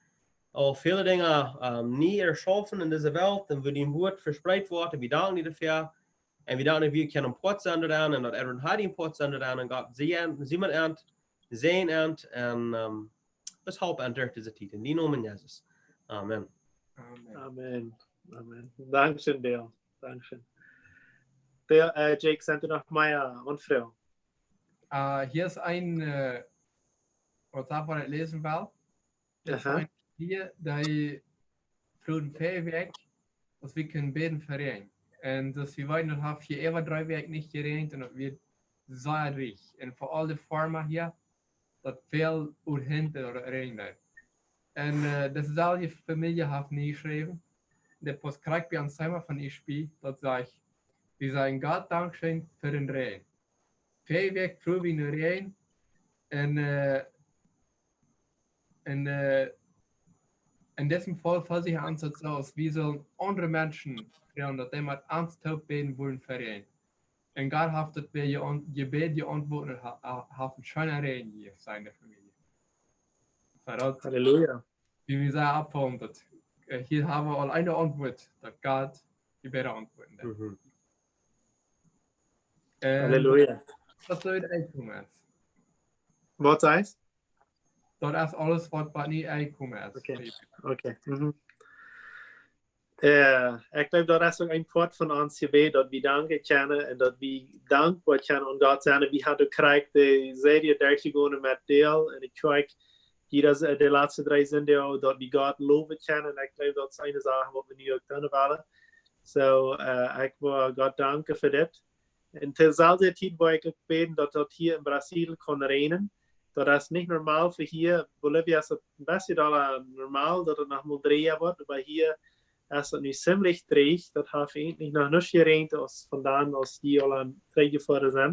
al viele Dinge nie erschaffen in dieser Welt und wo die Woat verspreid worden. Wir danken die dafür. En we danken wie kunnen pot zenden aan en dat er had een pot zenden aan en God zien aan, zijn aan en dat helpt aan door deze tijd. In die naam van Jezus. Amen. Amen. Amen. Amen. Dankeschön, Dale. Dankeschön. Dale, Jake, sind du noch Meier und Frau? Hier ist ein, was ich lesen will. Das ist ein hier, die Fluten Fähigkeit, dass wir können beten für ihn. En dus we weten dat heeft je even 3 weken niet geregend en dat wordt zeer rijk. En voor al de farmen hier, dat veel uit hinten regent. En dezelfde familie heeft niet geschreven. De post krijgt bij ons samen van ISP, dat zegt, we zijn God dankzij voor de regen. 2 weken vroeg we de regen in diesem Fall fällt sich ein Ansatz aus, wie sollen andere Menschen, dass die mit Angst beten wollen für ihn. Und Gott hat das bei Jebäd geantwortet, hat einen schönen Regen hier in seiner Familie. Halleluja. Wie wir sagen, abholen, dass hier haben wir eine Antwort, dass Gott Jebäd antworten. Halleluja. Was soll ich einkommen? Was heißt? Das ist alles, was nicht einkommen ist. Okay. Okay. Ik glaube, dat is ook een part van ons gebed, dat we danken kennen en dat we dankbaar kennen en God zijn. We hadden gekregen de serie 30 gewonnen met deel en ik krijg hier de laatste 3 zinnen dat we God loven kennen en ik geloof dat is een zaak wat we nu ook doen willen. So, ik wil God danken voor dit. En tezelfde tijd wil ik ook beden dat hier in Brazil kan regenen. Dat is niet normaal voor hier. Bolivia is het een beetje normaal dat het nog maar 3 jaar wordt, maar hier is het nu ziemlich dreig. Dat heeft eigenlijk nog niet geregend als vandaan als die al aan 3 gevallen zijn.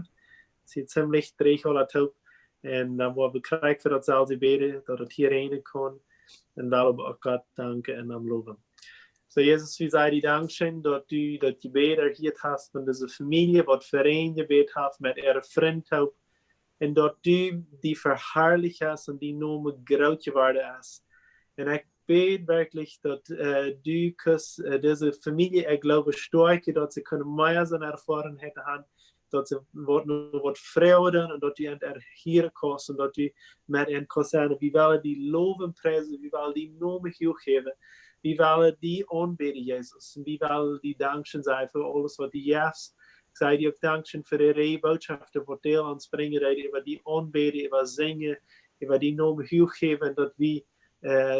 Het ziet ziemlich dreig al uit. En dan worden we krijgen voor datzelfde beden, dat het hier regenen kan. En daarom ook God danken en dan loven. So, Jesus, we zeggen die dankzij dat je beder hier hast van deze familie, wat vereend je bed hebt met ihre vriendschap. En dat du die verherrlicht hast und die Name groot geworden is. En ik bid wirklich, dat du deze familie, ik glaube, sterken, dat ze kunnen meer zijn ervarenheden hebben, dat ze wat vreugde en dat die aan hier kosten, dat die met hen kosten. We willen die loven prijzen, we willen die naam hoog geven, we willen die aanbidden, Jezus. We willen die dankzij zijn voor alles wat die heeft. Ik zei die ook dankzij voor de boodschappen, wat deel aan springen, over die aanbidden, over zingen, over die naam hoog geven, dat we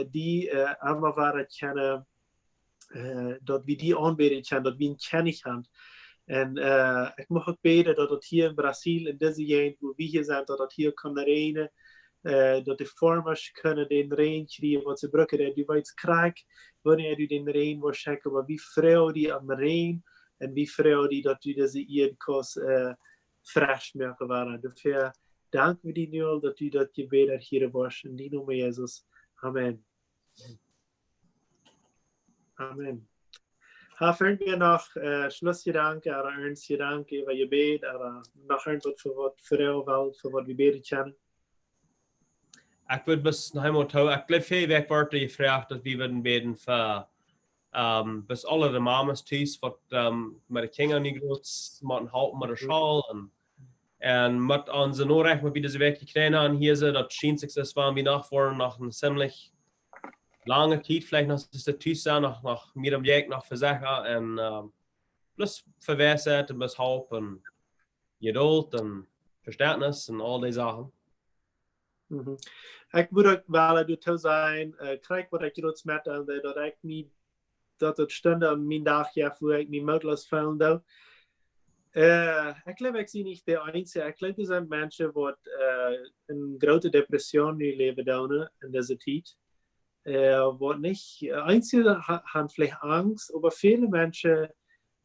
die allemaal waren kennen, dat we die aanbidden kennen, dat we een kennis hebben. En ik mag ook bidden dat het hier in Brazil, in deze jaar, waar we hier zijn, dat het hier kan regenen, dat de farmers kunnen den regen krijgen, wat ze gebruiken, die weet krijg, wanneer u den regen wil checken, maar wie vrouw die aan de regen, en wie vrouw die dat u deze ierkost fresh maken waren. Dafür danken we die nu al dat u dat je beder hier was. In die naam Jezus. Amen. Amen. Haben wir noch Schlussgedanken oder Ernstgedanken über Jebäd oder noch irgendwas für was Frau will, für was wir beten können? Ich würde bis noch einmal tun. Ich glaube, viel weg wurde gefragt, dass wir würden beten für bis alle de mamas thuis wat met de kinderen niet groot moeten helpen met de school en met onze noodrecht met wie deze week gekregen aan hier ze dat schijnt zich van wie nach voor nog een ziemlich lange tijd, vielleicht nog eens de thuis zijn, nog meer om je nog verzeggen en plus verwijzen en plus hulp en geduld en verständnis en al die zaken. Ik moet ook wel toe zijn, krijg wat ik doet met dat ik niet, dat het stunde aan mijn dag, ja, voor ik niet mogelijk voelde. Ik geloof, ik zie niet de einzige. Ik geloof, er zijn mensen die een grote depressie nu leven doen in deze tijd. Wat niet, einzige haben vielleicht Angst, aber viele Menschen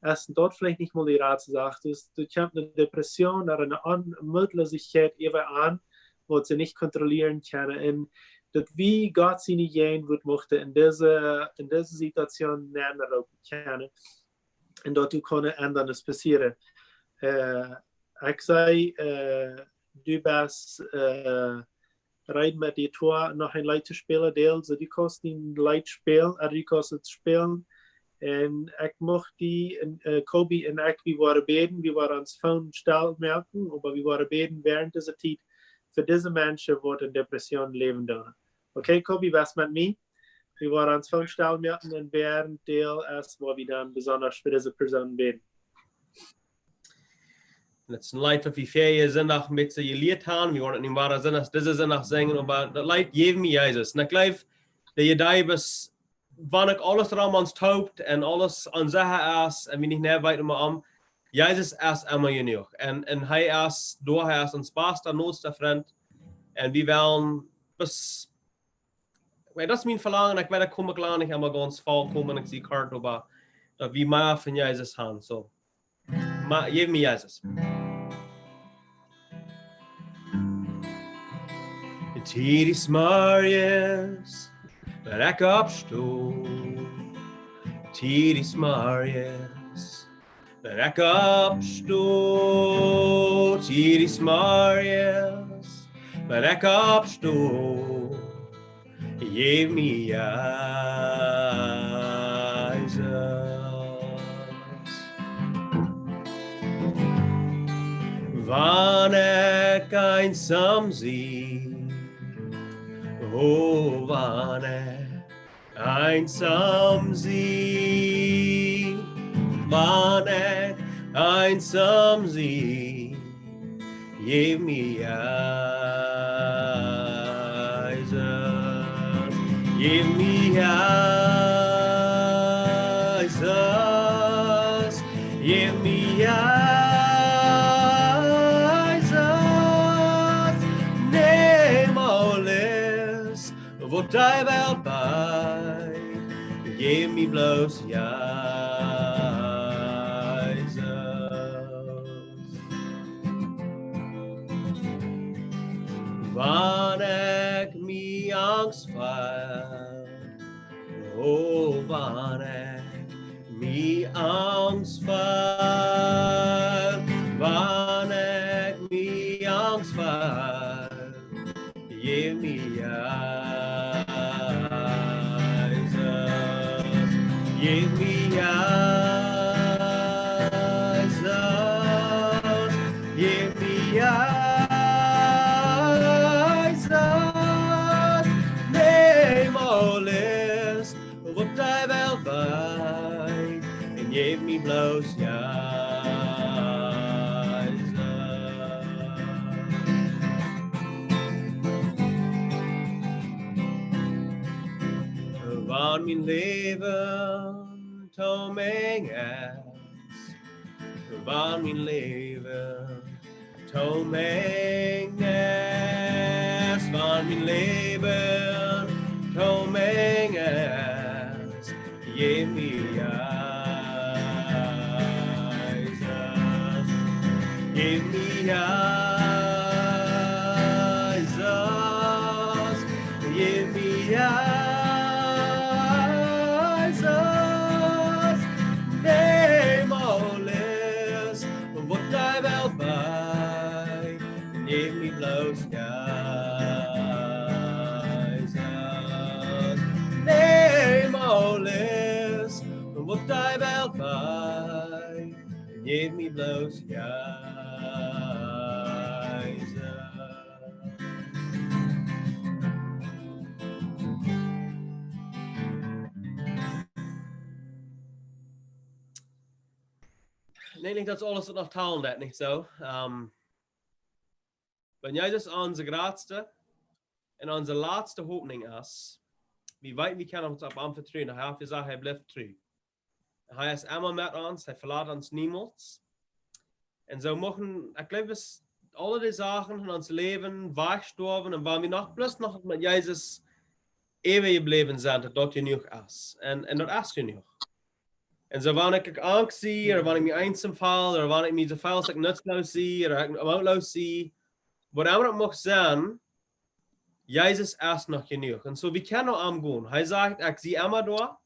essen dort vielleicht nicht mal die Ratsache. Dus du kommt eine Depression oder eine Unmöglichkeit eben an, wo sie nicht kontrollieren können. Und dat wie Gott sie nicht gehen wird, möchte in diese Situation näher kennen. Und dort können Ändernis passieren. Ich sage, du bist rijden met die tour nog een light te spelen deel. So die kost een light spelen, die kost het spelen. En ik mocht die, Kobe en ik, we waren beden, we waren ons phone stil merken, maar we waren beden während deze tijd. Voor deze mensen wordt een depressie leven doen. Oké, Kobe, was met mij? We waren ons phone stil merken en während deel is waar we dan besonders voor deze persoon beden. Het is een lied dat we 4 jaar zondag met ze geleerd hebben. We worden niet waar zondag, deze zondag zingen, maar dat lied geeft me Jezus. En ik geloof dat je daar bent, wanneer ik alles erom ons taugt en alles aan zeggen is en we niet meer weten maar om, Jezus is immer genoeg. En hij is, door hij is ons beste, noodste vriend. En we willen, dus, dat is mijn verlangen. Ik weet, ik kom klaar niet helemaal ganz volkomen. Ik zie kort over dat we meer van Jezus hebben. So, maar geef me Jezus. Hier is Marius, waar ik opstond. Hier is Marius, waar ik opstond. Hier is Marius, waar ik opstond. Geef me Jezus. Wanneer ik einsam zie, oh, wanneer einsam zie, wanneer einsam zie, geef me Jezus, geef me Jezus, geef me Jezus. Wat hij wel bij, geef me bloos Jezus. Wanneer ik me angst val, oh wanneer ik me angst val, wanneer ik me angst val, geef me Jezus. Give me Jesus, give me Jesus, neem alles wat hij wel bij en geef me bloos Jezus. Van mijn leven toming is, van mijn leven toming is, van mijn leven toming is, geef me Jezus, geef me Jezus, geef me Jezus. Give me blows, Jezus. nee, dat is alles wat nog talen, dat niet zo. Wenn Jesus onze grootste en onze laatste hoopning is, wie weit we kunnen ons op hem vertrouwen. Hij heeft gezegd, hij blijft trouw. Hij is immer met ons, hij verlaat ons niemals. En zo mogen, ik geloof, alle die Sachen in ons leven weggestorven en waar we nog plus nog met Jezus eeuwig gebleven zijn, dat genoeg is. En dat is genoeg. En zo wanneer ik angst zie, of wanneer ik me eenzaam val, of wanneer ik me zoveel als ik nutteloos zie, of ik outloos zie, whatever het mag zijn, Jezus is nog genoeg. En zo, we kunnen hem gaan. Hij zegt, ik zie immer door.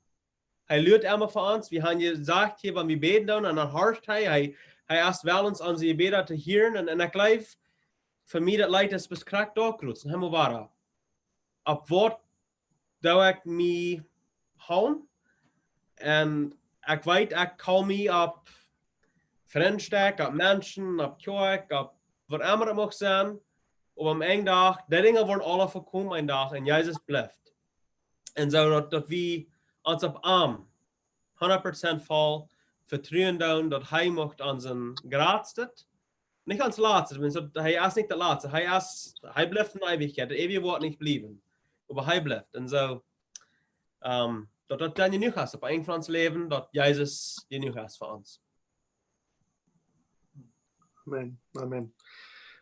Hij leert immer voor ons. We hebben gezegd hier, wanneer we beten doen, en dan hoort hij is wel ons onze gebeden te horen. En ik geloof, voor mij dat leidt is beschrijft doorkruisen. Helemaal waar. Op wat doe ik me houden? En ik weet, ik kan me op vrienden, op mensen, op kerk, op wat immer het mag zijn. Op een dag, die dingen worden alle voorkomen een dag en Jezus blijft. En zo dat we ons op hem 100% vol vertrouwen doen dat hij mocht onze grootste, niet ons laatste, hij is niet de laatste, hij blijft in eeuwigheid, de eeuwige wordt niet blijven. Maar hij blijft. En zo, dat dan genoeg is op een van ons leven, dat Jezus genoeg is voor ons. Amen. Amen.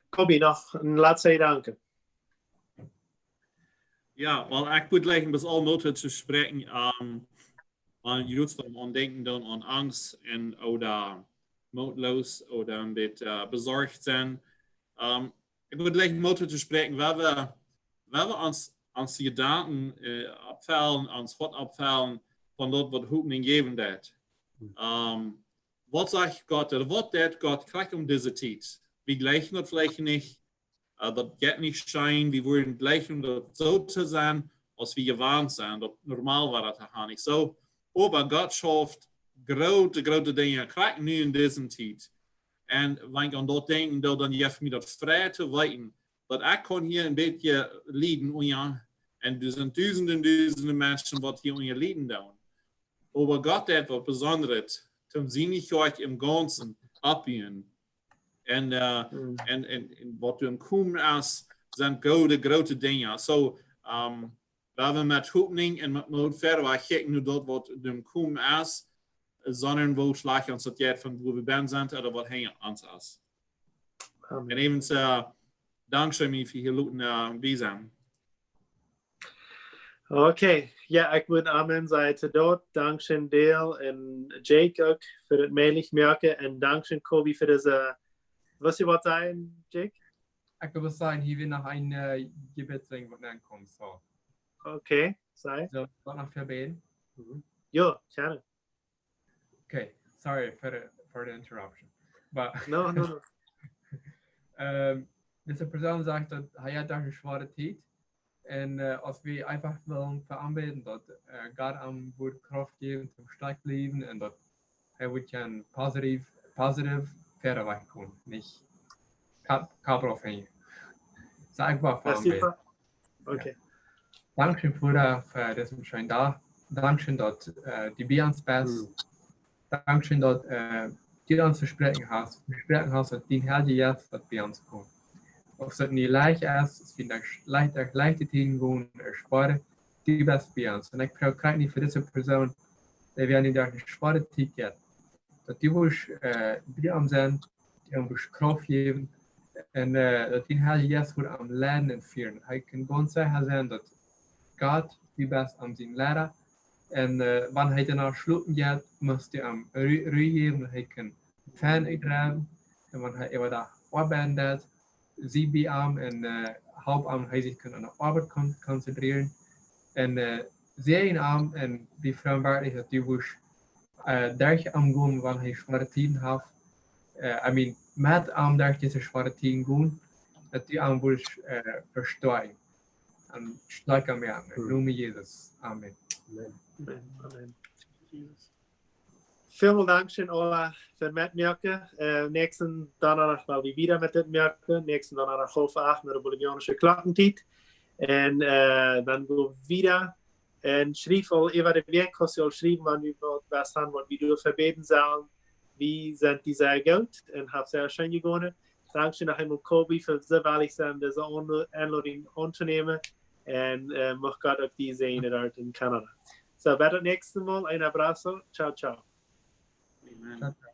Kobi, nog een laatste danken. Ja, wel, ik moet leggen bis al noten te spreken aan Jerusalem, aan denken dan aan angst en oder moedloos oder een beetje bezorgd zijn. Ik moet leggen noten te spreken waar we ons gedanken opvallen, ons God opvallen van dat wat hoopning geven dat. Wat zegt God, wat deed God gleich deze tijd? We gleichen dat vielleicht nicht, dat geht nicht schein, wir wollen gleichen, dat so zu sein, als wir gewarnt sind, dat normal war das gar nicht so. Aber Gott schafft grote Dinge, gleich nu in dieser Zeit. Und wenn ich an das denke, dann hilft mir das frei zu weiten, dat ich kann hier ein bisschen leiden, und du sind duizenden Menschen, die hier unter leiden tun. Aber Gott hat etwas Besonderes, zum Sinnigkeit im Ganzen abgehen. En wat we komen is, zijn grote dingen. Zo, waar we met hoopning en met moed verder gaan kijken naar dat wat we komen is, zonder we slagen ons het van waar we ben zijn, of wat hij ons is. En even dankzij mij voor je luten bij zijn. Oké, ja, ik moet amen zeggen te dat. Dankzij Dale en Jake ook voor het meelig merken. En dankzij Kobi voor deze... Was je wat zeggen, Jake? Ik wil zeggen, hier weer nog een Jebäd wat aankomt. So. Oké, zei. Zo, wat nog verbeden? Ja, gerne. Okay, sorry for the interruption. But No. Deze persoon zegt dat hij had daar een zware tijd. En als we einfach willen veranbeden dat God hem wordt kracht geven om sterk te leven en dat hij wordt kan positief verder wegkomen. Niet kapot afhängen. Sag mal veranbeden. Okay. Dankeschön für das Schein da. Dankeschön, dass die bei uns bist. Dankeschön, dass du uns versprochen hast, dass die Heilige jetzt bei uns kommt. Of het niet leicht is, es vind ik leichte dingen gewoon sparen, die best bij ons. En ik vraag niet voor deze persoon, dat we niet daar een zware tijd hebben. Dat die woens bij ons zijn, die ons kracht geven. En dat die Heilige Geest wordt aan leiden en vieren. Hij kan gewoon zeggen dat God die best aan zijn leren. En wanneer hij daarna sluiten gaat, moest hij hem rui geven. Hij kan fan uitdragen. En wanneer hij daar arbeiden doet, sie bij hem en Hauptamt hij zich kan aan de arbeid concentreren. En zij in hem en die verantwoordelijk dat die woens derge am gaan wanneer hij zware tijden heeft. Met hem derge deze zware tijden gaan, dat die hem woens verstooien. En sterk aan mij aan. Noem Jezus. Amen. Amen. Vielen Dank schön, Ola, für Mitmerken. Nächsten Donnerstag mal wieder mit dem Merken. Nächsten Donnerstag halb 8 naar de Bolivianische Klokkentijd. En dan gaan we wieder. En schrijf al even de week, als je al schrijven, wanneer we wat staan, wat we doen verbeten zullen. wie sind die sehr gut und habe sehr schön gewonnen. Dankeschön noch einmal Kobi für sehr wahrlich sein, diese Einladung anzunehmen und mach Gott auf die sehen dort in Kanada. So, bis das nächste Mal, ein Abrazo, ciao, ciao. Amen. Ciao, ciao.